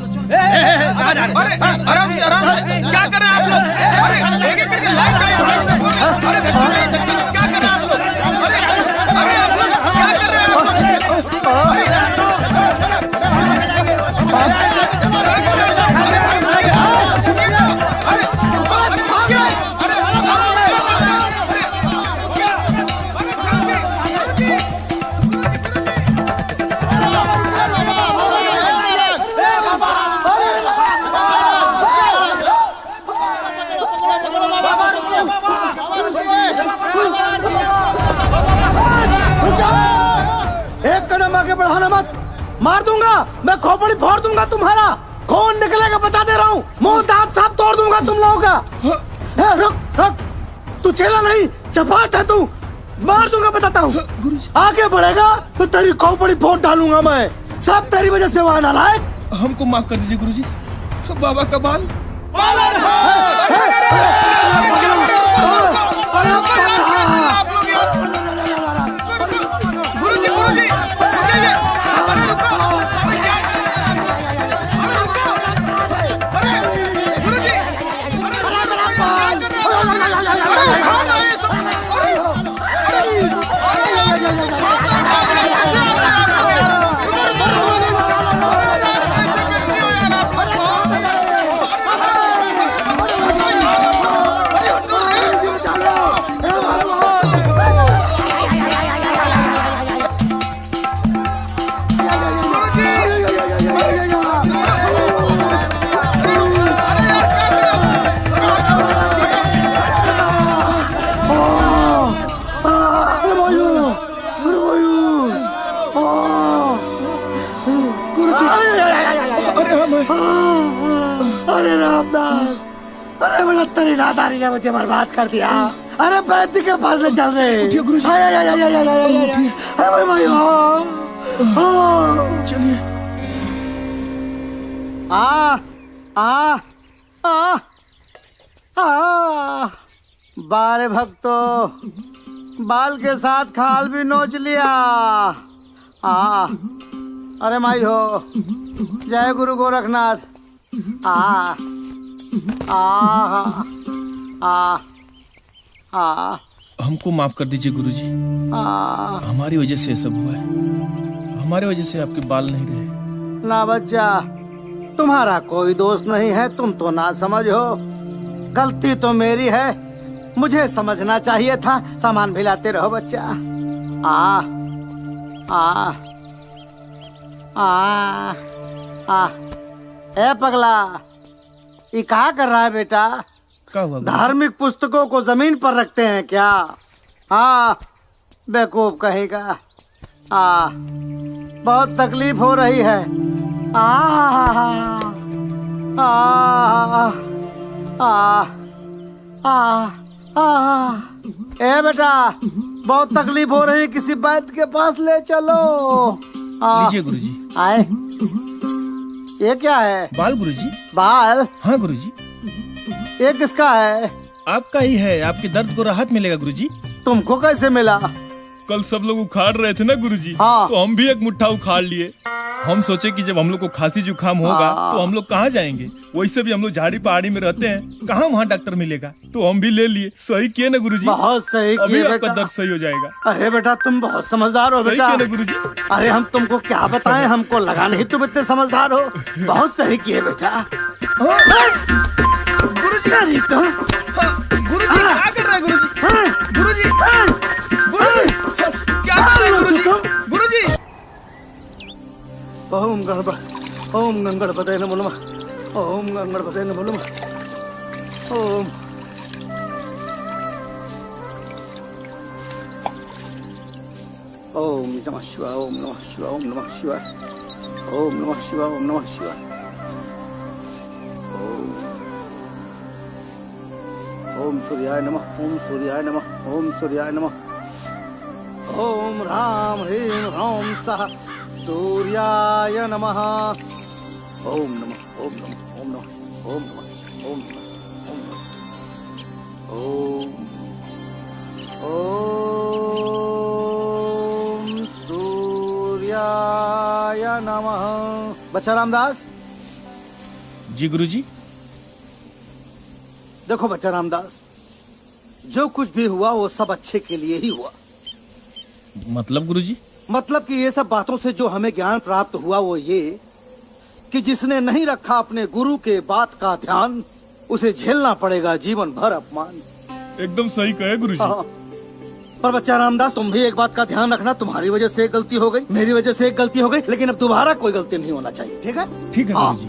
B: आराम से क्या कर रहे हैं आप लोग? अरे एक एक करके लाइन में अरे क्या कर रहे हैं आप लोग? अरे आप लोग क्या कर रहे हैं?
C: एक कदम आगे बढ़ाना मत, मार दूंगा मैं, खोपड़ी फोड़ दूंगा तुम्हारा। खून निकलेगा, बता दे रहा हूँ। मुंह दांत सब तोड़ दूंगा तुम लोगों का। रुक रुक, तू चेला नहीं, चपाट है तू। मार दूंगा बताता हूँ। आगे बढ़ेगा तो तेरी खोपड़ी फोड़ डालूंगा मैं। सब तेरी वजह से हुआ नालायक।
B: हमको माफ कर दीजिए गुरुजी, बाबा का बाल
C: नादारी ने मुझे बर्बाद कर दिया। अरे बैती के फासले चल रहे।
B: चलिए।
C: बारे भक्तो, बाल के साथ खाल भी नोच लिया। अरे माई हो, जय गुरु गोरखनाथ।
B: हमको माफ कर दीजिए गुरुजी, हमारी वजह से सब हुआ है। हमारी वजह से आपके बाल नहीं रहे।
C: ना बच्चा, तुम्हारा कोई दोष नहीं है, तुम तो ना समझ हो। गलती तो मेरी है, मुझे समझना चाहिए था। सामान भी लाते रहो बच्चा। ए पगला, ये कहा कर रहा है बेटा?
B: क्या हुआ?
C: धार्मिक पुस्तकों को जमीन पर रखते हैं क्या? बेवकूफ कहेगा। बहुत तकलीफ हो रही है। ए बेटा, बहुत तकलीफ हो रही है, किसी वैद्य के पास ले चलो।
B: लीजिए गुरुजी।
C: आए, ये क्या है?
B: बाल गुरुजी।
C: बाल?
B: हाँ गुरुजी।
C: ये किसका है?
B: आपका ही है। आपके दर्द को राहत मिलेगा गुरुजी।
C: तुमको कैसे मिला?
B: कल सब लोग उखाड़ रहे थे ना गुरुजी, तो हम भी एक मुट्ठा उखाड़ लिए। हम सोचे कि जब हम लोग को खांसी जुकाम होगा तो हम लोग कहाँ जाएंगे। वैसे भी हम लोग झाड़ी पहाड़ी में रहते हैं, कहाँ वहाँ डॉक्टर मिलेगा। तो हम भी ले लिए। सही किए ना गुरुजी?
K: बहुत सही
B: अभी
K: किए
B: आपका
K: बेटा।
B: दर्द सही हो जाएगा।
K: अरे बेटा तुम बहुत समझदार हो
B: सही
K: बेटा।
B: किए ना गुरुजी?
K: अरे हम तुमको क्या बताएं, हमको लगा नहीं तुम इतने समझदार हो। बहुत सही किए बेटा। गुरुजी तुम
B: गुरुजी क्या कर रहे हैं गुरुजी? गुरुजी क्या कर रहे हैं गुरुजी? गुरुजी
K: ओम गणपतये नमो नमः। ओम गणपतये नमो नमः। ओम ओम नमः शिवाय। ओम नमः शिवाय। ओम नमः शिवाय। ओम नमः शिवाय। ओम नमः शिवाय। ओम सूर्याय नमः। ओम सूर्याय नमः। ओम सूर्याय नमः। ओम राम ह्रीं ह्रौं सः सूर्याय नमः। ओम नमः। ओम नमः। ओम नमः। ओम नमः। ओम नमः। ओम नमः। ओम ओम सूर्याय नमः। बच्चा रामदास।
B: जी गुरुजी।
K: देखो बच्चा रामदास, जो कुछ भी हुआ वो सब अच्छे के लिए ही हुआ।
B: मतलब गुरुजी?
K: मतलब कि ये सब बातों से जो हमें ज्ञान प्राप्त हुआ वो ये कि जिसने नहीं रखा अपने गुरु के बात का ध्यान, उसे झेलना पड़ेगा जीवन भर अपमान।
B: एकदम सही कहे गुरुजी।
K: हाँ। पर बच्चा रामदास तुम भी एक बात का ध्यान रखना, तुम्हारी वजह से एक गलती हो गई, मेरी वजह से एक गलती हो गई, लेकिन अब दोबारा कोई गलती नहीं होना चाहिए। ठीक है?
B: ठीक है गुरुजी।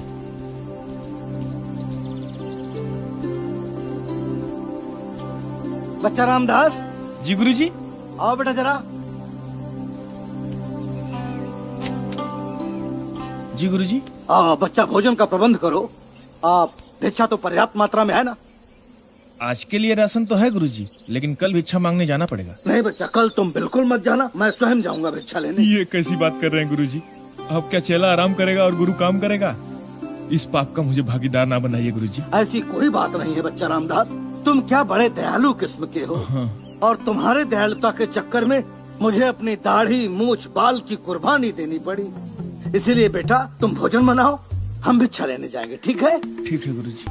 K: बच्चा रामदास।
B: जी गुरुजी।
K: आओ बेटा जरा।
B: जी गुरुजी।
K: बच्चा भोजन का प्रबंध करो। आप भिक्षा तो पर्याप्त मात्रा में है ना?
B: आज के लिए राशन तो है गुरुजी, लेकिन कल भिक्षा मांगने जाना पड़ेगा।
K: नहीं बच्चा, कल तुम बिल्कुल मत जाना, मैं स्वयं जाऊंगा भिक्षा लेने।
B: ये कैसी बात कर रहे हैं गुरुजी? अब क्या चेला आराम करेगा और गुरु काम करेगा? इस पाप का मुझे भागीदार ना बनाइए गुरुजी।
K: ऐसी कोई बात नहीं है बच्चा रामदास, तुम क्या बड़े दयालु किस्म के हो। और तुम्हारे दयालुता के चक्कर में मुझे अपनी दाढ़ी मूछ बाल की कुर्बानी देनी पड़ी। इसीलिए बेटा तुम भोजन बनाओ, हम भिक्षा लेने जाएंगे। ठीक है?
B: ठीक है गुरुजी।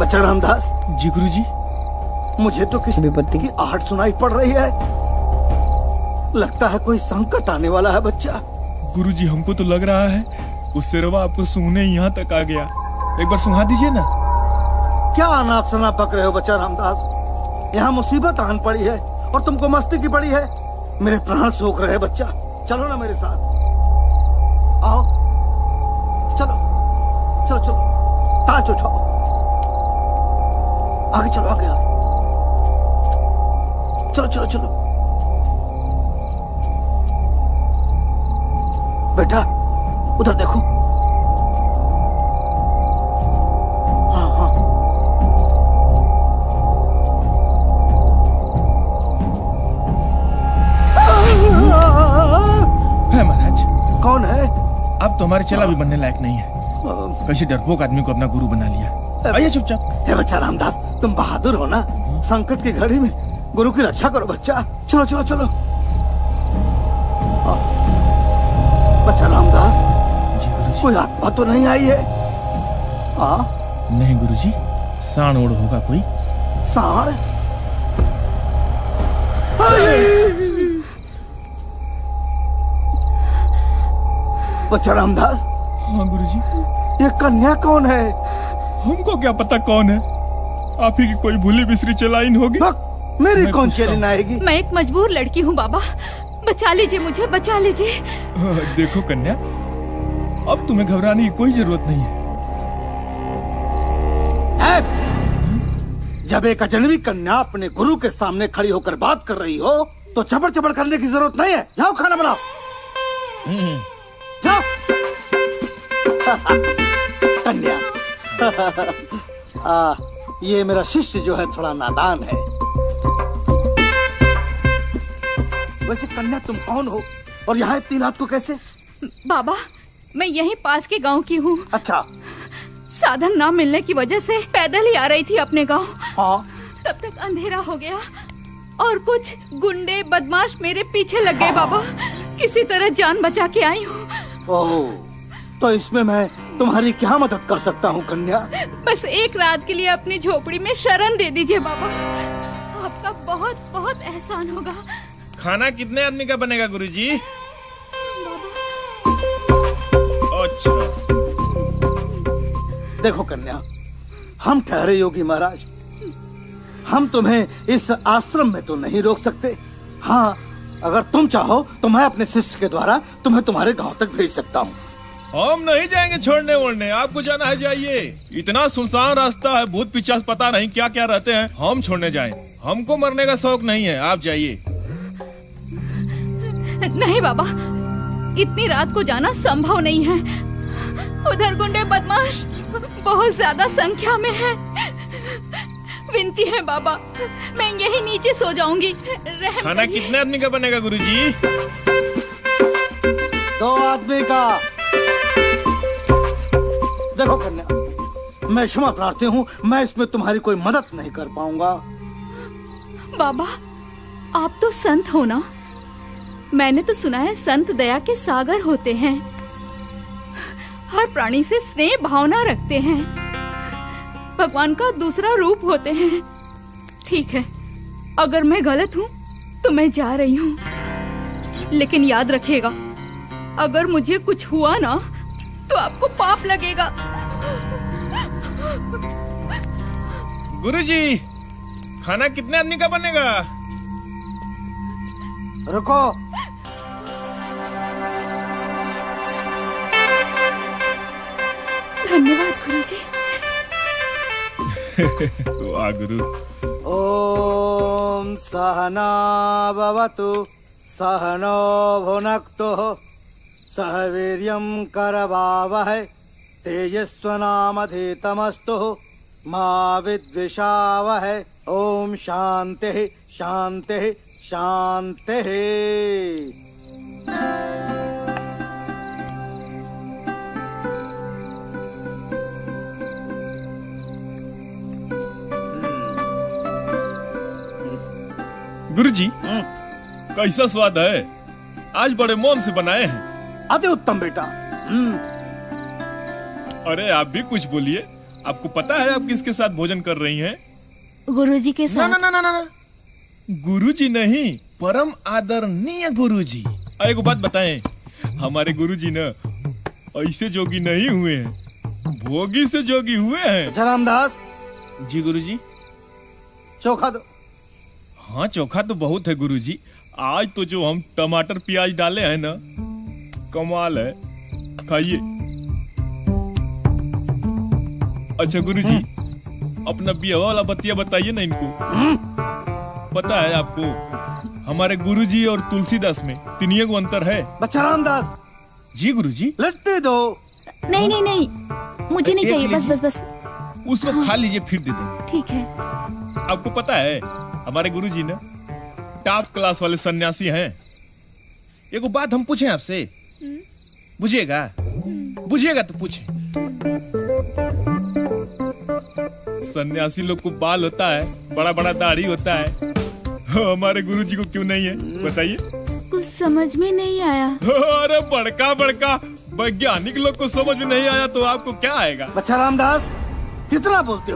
K: बच्चा रामदास।
B: जी गुरुजी।
K: मुझे तो किसी विपत्ति की आहट सुनाई पड़ रही है। लगता है कोई संकट आने वाला है बच्चा।
B: गुरुजी हमको तो लग रहा है उस सिरवा आपको सूंघने यहाँ तक आ गया। एक बार सुंघा दीजिए ना।
K: क्या अनाप शनाप पक रहे हो बच्चा रामदास? यहाँ मुसीबत आन पड़ी है और तुमको मस्ती की पड़ी है। मेरे प्राण सूख रहे बच्चा, चलो ना मेरे साथ। आओ चलो चलो चलो, टाँच उठाओ, आगे चलो, आगे आगे, चलो चलो चलो। बेटा उधर देखो। हाँ हाँ।
B: है महाराज।
K: कौन है?
B: अब तो हमारे चेला भी बनने लायक नहीं है। कैसे डरपोक आदमी को अपना गुरु बना लिया। आइए चुपचाप।
K: हे बच्चा रामदास, तुम बहादुर हो ना। संकट की घड़ी में गुरु की रक्षा करो बच्चा। चलो चलो चलो। बच्चा रामदास, कोई आत्मा तो नहीं आई है?
B: नहीं गुरुजी, साण ओढ़ होगा कोई।
K: साण? बच्चा रामदास।
B: हाँ गुरुजी।
K: ये कन्या कौन है?
B: हमको क्या पता कौन है। आप ही की कोई भूली बिसरी चेलाइन होगी।
K: मेरी कौन चेलिन आएगी?
F: मैं एक मजबूर लड़की हूँ बाबा, बचा लीजिए मुझे, बचा लीजिए।
B: देखो कन्या, अब तुम्हें घबराने की कोई जरूरत नहीं है।
K: जब एक अजनबी कन्या अपने गुरु के सामने खड़ी होकर बात कर रही हो तो चबड़ चबड़ करने की जरूरत नहीं है। जाओ खाना बनाओ, जाओ।
C: कन्या ये मेरा शिष्य जो है थोड़ा नादान है। वैसे कन्या तुम कौन हो और यहाँ इतनी रात को कैसे?
F: बाबा मैं यहीं पास के गांव की हूँ।
C: अच्छा।
F: साधन ना मिलने की वजह से पैदल ही आ रही थी अपने गांव।
C: हाँ।
F: तब तक अंधेरा हो गया और कुछ गुंडे बदमाश मेरे पीछे लग गए बाबा। किसी तरह जान बचा के आई हूँ।
C: ओह, तो इसमें मैं तुम्हारी क्या मदद कर सकता हूँ कन्या?
F: बस एक रात के लिए अपनी झोपड़ी में शरण दे दीजिए बाबा। आपका बहुत बहुत एहसान होगा।
B: खाना कितने आदमी का बनेगा गुरुजी? अच्छा।
C: देखो कन्या, हम ठहरे योगी महाराज, हम तुम्हें इस आश्रम में तो नहीं रोक सकते। हाँ, अगर तुम चाहो तो मैं अपने शिष्य के द्वारा तुम्हें तुम्हारे गांव तक भेज सकता हूँ।
B: हम नहीं जाएंगे छोड़ने वोड़ने, आपको जाना है जाइए। इतना सुनसान रास्ता है, भूत पिशाच पता नहीं क्या क्या रहते हैं, हम छोड़ने जाएं? हमको मरने का शौक नहीं है, आप जाइए।
F: नहीं बाबा, इतनी रात को जाना संभव नहीं है। उधर गुंडे बदमाश बहुत ज्यादा संख्या में है। विनती है बाबा, मैं यही नीचे सो जाऊंगी।
B: खाना कितने आदमी का बनेगा गुरुजी?
C: 2 आदमी का। देखो कन्या, मैं क्षमा प्रार्थी हूँ, मैं इसमें तुम्हारी कोई मदद नहीं कर पाऊंगा।
F: बाबा आप तो संत हो ना? मैंने तो सुना है संत दया के सागर होते हैं, हर प्राणी से स्नेह भावना रखते हैं, भगवान का दूसरा रूप होते हैं। ठीक है, अगर मैं गलत हूँ तो मैं जा रही हूँ, लेकिन याद रखिएगा अगर मुझे कुछ हुआ ना तो आपको पाप लगेगा।
B: गुरुजी, खाना कितने आदमी का बनेगा?
C: रुको,
F: धन्यवाद गुरुजी।
B: वाह गुरु।
C: ओम सहना भवतु सहनो भुनक्तु सह वीर्यं करवावहै तेजस्विनावधीतमस्तु मा विद्विषावहै। ओम शांति शांति शांति।
B: गुरुजी, कैसा स्वाद है? आज बड़े मौन से बनाए हैं।
C: अति उत्तम बेटा।
B: अरे आप भी कुछ बोलिए। आपको पता है आप किसके साथ भोजन कर रही हैं?
F: गुरुजी के साथ।
B: ना। गुरुजी नहीं, परम आदरणीय गुरुजी। एक बात बताएं, हमारे गुरुजी ना ऐसे जोगी नहीं हुए हैं, भोगी से जोगी हुए हैं।
C: रामदास
B: जी गुरुजी।
C: चोखा दो।
B: हाँ, चोखा तो बहुत है गुरुजी। आज तो जो हम टमाटर प्याज डाले हैं ना, कमाल है, खाइए। अच्छा गुरुजी, अपना बिया वाला बतिया बताइए ना इनको। पता है आपको हमारे गुरुजी और तुलसीदास में तिनिये को अंतर है?
C: बच्चा रामदास।
B: जी गुरुजी।
C: लट्टे दो।
F: नहीं, मुझे नहीं चाहिए। बस
B: उसको खा लीजिए, फिर दे देंगे।
F: ठीक है।
B: आपको पता है हमारे गुरुजी ना टॉप क्लास वाले सन्यासी हैं। एक बात हम पूछें आपसे, बुझिएगा? बुझिएगा तो पूछें। सन्यासी लोग को बाल होता है, बड़ा बड़ा दाढ़ी होता है, हमारे गुरुजी को क्यों नहीं है बताइए?
F: कुछ समझ में नहीं आया।
B: अरे बड़का वैज्ञानिक लोग को समझ में नहीं आया तो आपको क्या आएगा?
C: बच्चा रामदास, कितना बोलते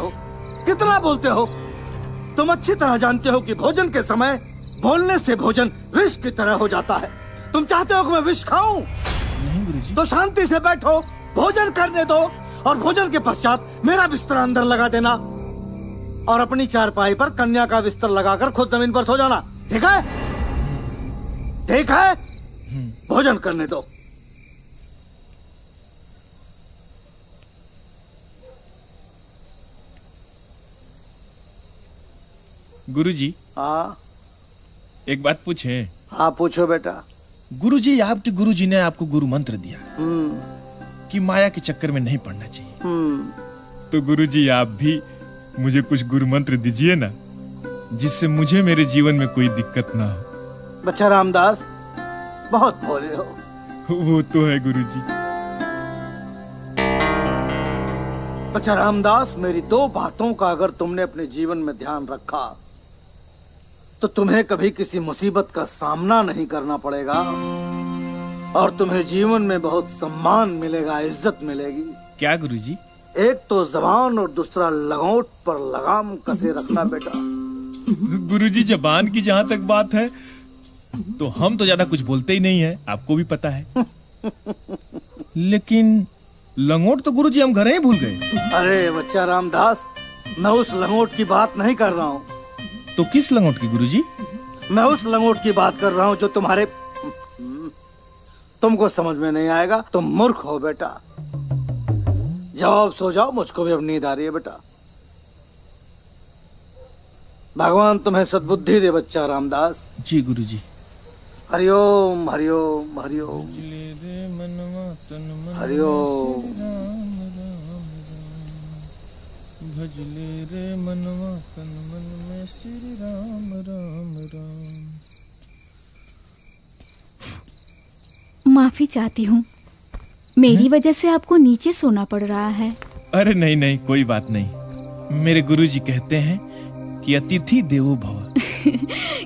C: हो? तुम अच्छी तरह जानते हो कि भोजन के समय बोलने से भोजन विष की तरह हो जाता है। तुम चाहते हो कि मैं विष खाऊं?
B: नहीं गुरुजी।
C: तो शांति से बैठो, भोजन करने दो, और भोजन के पश्चात मेरा बिस्तर अंदर लगा देना और अपनी चारपाई पर कन्या का बिस्तर लगाकर खुद जमीन पर सो जाना। ठीक है? ठीक है? भोजन करने दो।
B: गुरुजी।
C: हाँ।
B: एक बात पूछें?
C: हाँ पूछो बेटा।
B: गुरुजी, आपके गुरुजी ने आपको गुरु मंत्र दिया कि माया के चक्कर में नहीं पड़ना चाहिए। तो गुरुजी आप भी मुझे कुछ गुरु मंत्र दीजिए ना, जिससे मुझे मेरे जीवन में कोई दिक्कत ना हो।
C: बच्चा रामदास बहुत भोले हो।
B: वो तो है गुरुजी।
C: बच्चा रामदास, मेरी 2 बातों का अगर तुमने अपने जीवन में ध्यान रखा तो तुम्हें कभी किसी मुसीबत का सामना नहीं करना पड़ेगा और तुम्हें जीवन में बहुत सम्मान मिलेगा, इज्जत मिलेगी।
B: क्या गुरुजी?
C: एक तो जबान और दूसरा लगोट पर लगाम कसे रखना बेटा।
B: गुरुजी जबान की जहाँ तक बात है तो हम तो ज्यादा कुछ बोलते ही नहीं है, आपको भी पता है। लेकिन लंगोट तो गुरुजी हम घर ही भूल गए।
C: अरे बच्चा रामदास, मैं उस लंगोट की बात नहीं कर रहा हूँ।
B: तो किस लंगोट की गुरुजी?
C: मैं उस लंगोट की बात कर रहा हूँ जो तुमको समझ में नहीं आएगा। तुम मूर्ख हो बेटा। जाओ सो जाओ, मुझको भी अब नींद आ रही है बेटा। भगवान तुम्हें सद्बुद्धि दे बच्चा रामदास।
B: जी गुरुजी।
C: हरिओम हरिओम हरिओम हरिओम।
B: भजले रे मनवा तन मन में श्री राम राम राम।
N: माफी चाहती हूँ, मेरी वजह से आपको नीचे सोना पड़ रहा है।
B: अरे नहीं नहीं, कोई बात नहीं। मेरे गुरुजी कहते हैं कि अतिथि देवो भव।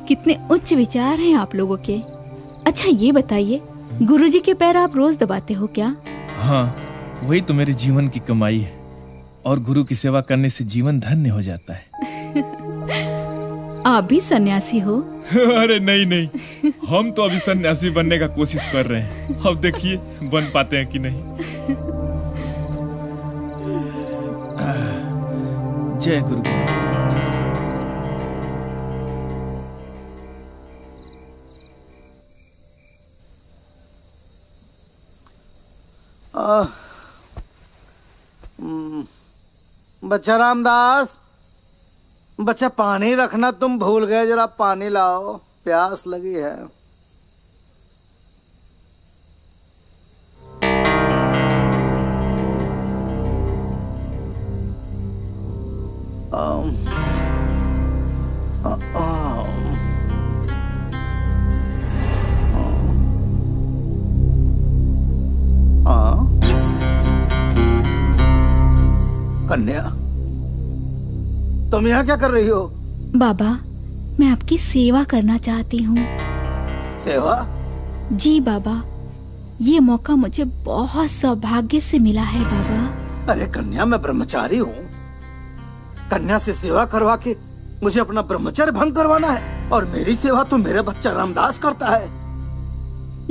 N: कितने उच्च विचार हैं आप लोगों के। अच्छा ये बताइए, गुरुजी के पैर आप रोज दबाते हो क्या?
B: हाँ, वही तो मेरे जीवन की कमाई है और गुरु की सेवा करने से जीवन धन्य हो जाता है।
N: आप भी सन्यासी हो?
B: अरे नहीं नहीं, हम तो अभी सन्यासी बनने का कोशिश कर रहे हैं। अब देखिए बन पाते हैं कि नहीं। जय गुरु।
C: बच्चा रामदास, बच्चा पानी रखना तुम भूल गए, जरा पानी लाओ, प्यास लगी है। कन्या, तुम यहाँ क्या कर रही हो?
N: बाबा, मैं आपकी सेवा करना चाहती हूँ।
C: सेवा?
N: जी बाबा, ये मौका मुझे बहुत सौभाग्य से मिला है बाबा।
C: अरे कन्या, मैं ब्रह्मचारी हूँ। कन्या से सेवा करवा के मुझे अपना ब्रह्मचर्य भंग करवाना है? और मेरी सेवा तो मेरा बच्चा रामदास करता है।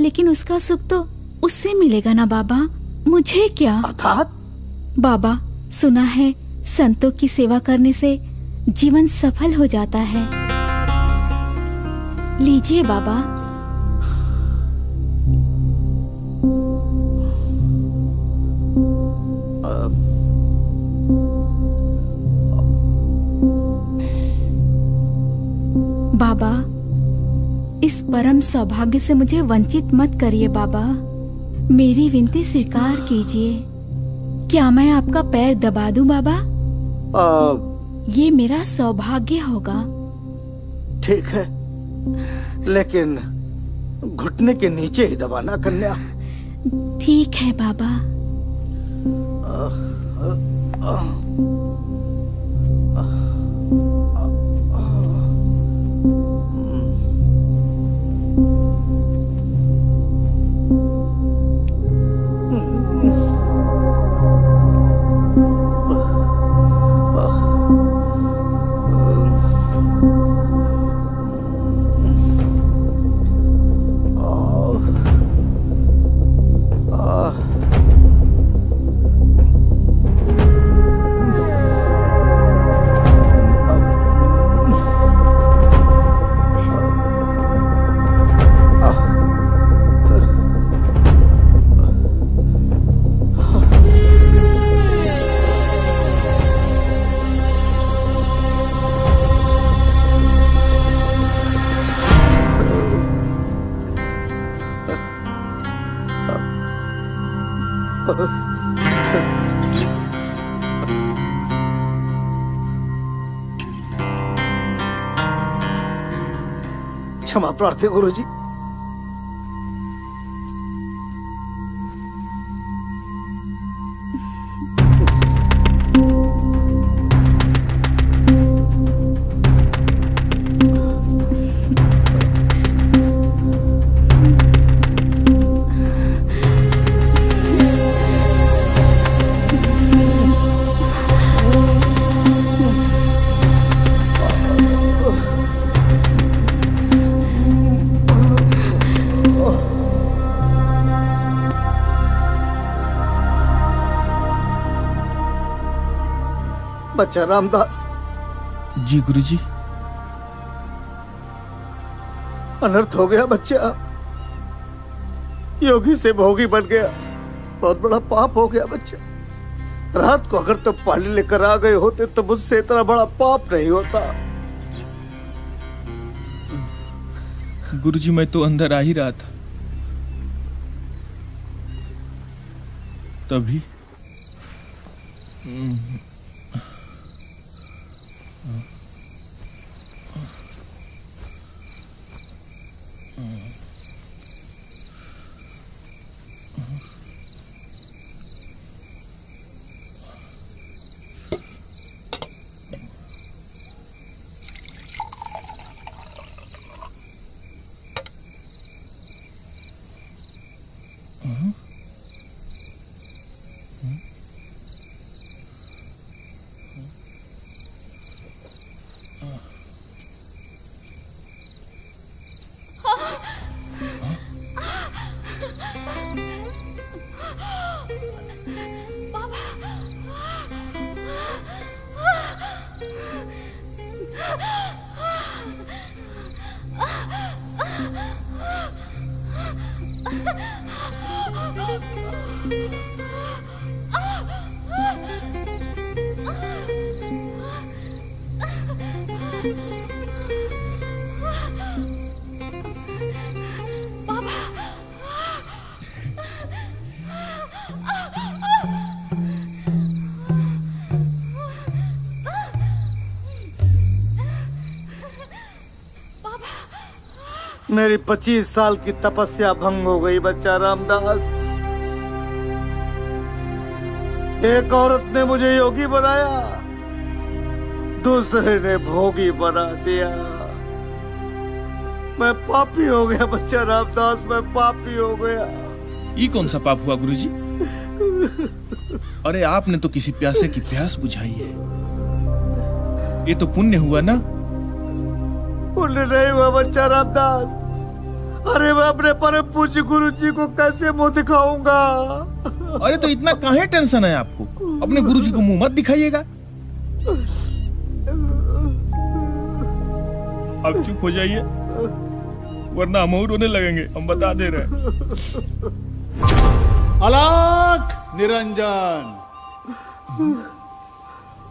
N: लेकिन उसका सुख तो उससे मिलेगा ना बाबा, मुझे क्या?
C: अर्थात?
N: बाबा, सुना है संतों की सेवा करने से जीवन सफल हो जाता है। लीजिए बाबा। बाबा, इस परम सौभाग्य से मुझे वंचित मत करिए बाबा। मेरी विनती स्वीकार कीजिए। क्या मैं आपका पैर दबा दूं बाबा? ये मेरा सौभाग्य होगा।
C: ठीक है, लेकिन घुटने के नीचे ही दबाना कन्या।
N: ठीक है बाबा।
K: क्षमा प्रार्थी गुरुजी। बच्चा रामदास।
B: जी गुरुजी।
K: अनर्थ हो गया बच्चा, योगी से भोगी बन गया, बहुत बड़ा पाप हो गया बच्चा। रात को अगर तुम पानी लेकर आ गए होते तो मुझसे इतना बड़ा पाप नहीं होता।
B: गुरुजी मैं तो अंदर आ ही रहा था, तभी
K: मेरी 25 साल की तपस्या भंग हो गई बच्चा रामदास। एक औरत ने मुझे योगी बनाया, दूसरे ने भोगी बना दिया। मैं पापी हो गया बच्चा रामदास, मैं पापी हो गया।
B: ये कौन सा पाप हुआ गुरुजी? अरे आपने तो किसी प्यासे की प्यास बुझाई है, ये तो पुण्य हुआ ना?
K: पुण्य नहीं हुआ बच्चा रामदास। अरे मैं अपने परम पूज्य गुरु जी को कैसे मुंह दिखाऊंगा?
B: अरे तो इतना काहे टेंशन है आपको? अपने गुरु जी को मुंह मत दिखाइएगा। अब चुप हो जाइए, वरना हम और रोने लगेंगे, हम बता दे रहे हैं।
I: अलख निरंजन।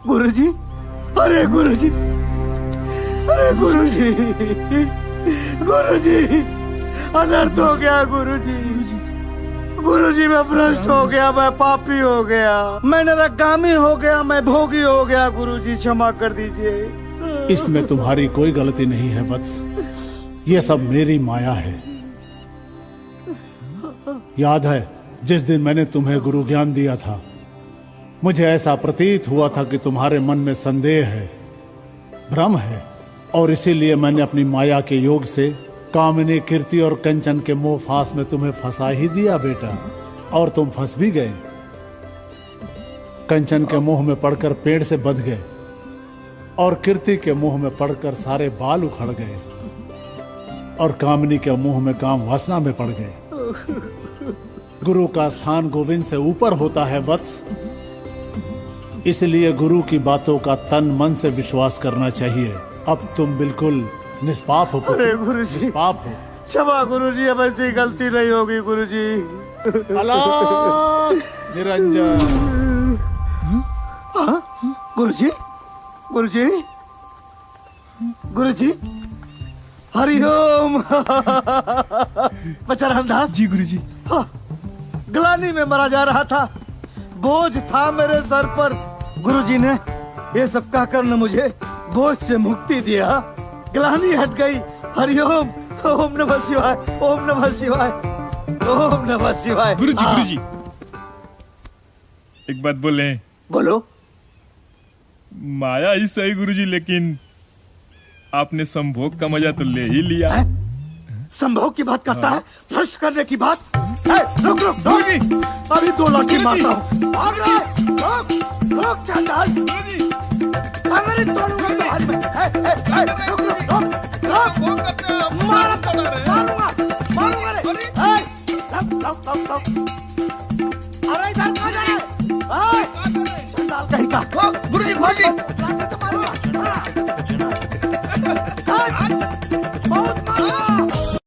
K: गुरुजी, अरे गुरुजी, अरे गुरुजी, गुरुजी, अनर्थ हो गया गुरुजी। गुरुजी मैं भ्रष्ट हो गया, मैं पापी हो गया, मैं नरकगामी हो गया, मैं भोगी हो गया। गुरुजी क्षमा कर दीजिए।
I: इसमें तुम्हारी कोई गलती नहीं है वत्स, ये सब मेरी माया है। याद है जिस दिन मैंने तुम्हें गुरु ज्ञान दिया था, मुझे ऐसा प्रतीत हुआ था कि तुम्हारे मन में संदेह है, भ्रम है, और इसीलिए मैंने अपनी माया के योग से कामिनी, कीर्ति और कंचन के मोह फांस में तुम्हें फंसा ही दिया बेटा, और तुम फंस भी गए। कंचन के मोह में पड़कर पेड़ से बंध गए, और कीर्ति के मोह में पड़कर सारे बाल उखड़ गए, और कामिनी के मोह में काम वासना में पड़ गए। गुरु का स्थान गोविंद से ऊपर होता है वत्स, इसलिए गुरु की बातों का तन मन से विश्वास करना चाहिए। अब तुम बिल्कुल निष्पाप हो।
K: अरे गुरुजी,
I: निष्पाप हो।
K: क्षमा गुरुजी, अब ऐसी गलती नहीं होगी गुरुजी।
I: अलख निरंजन।
K: गुरुजी, गुरुजी, गुरुजी, हरिओम। बच्चा रामदास।
B: जी गुरुजी।
K: ग्लानि में मरा जा रहा था, बोझ था मेरे सर पर। गुरुजी ने ये सब कहकर न मुझे बोझ से मुक्ति दिया, ग्लानि हट गई। हरिओम,
C: ओम नमः शिवाय, ओम नमः शिवाय, ओम नमः शिवाय।
B: गुरुजी गुरुजी, एक बात बोले।
C: बोलो।
B: माया ही सही गुरुजी, लेकिन आपने संभोग का मजा तो ले ही लिया।
C: संभोग की बात करता है, भ्रष्ट करने की बात। रुक रुक रुक, अभी 2 लाठी मारता हूँ। भाग रहा है, रुक रुक चंडाल, अगर तोड़ूंगा तुम्हारी में। रुक रुक रुक रुक, मारूंगा मारूंगा रे। रुक रुक रुक, अरे इधर कहाँ जा रहा है? चंडाल कहीं का।
B: गुरुजी गुरुजी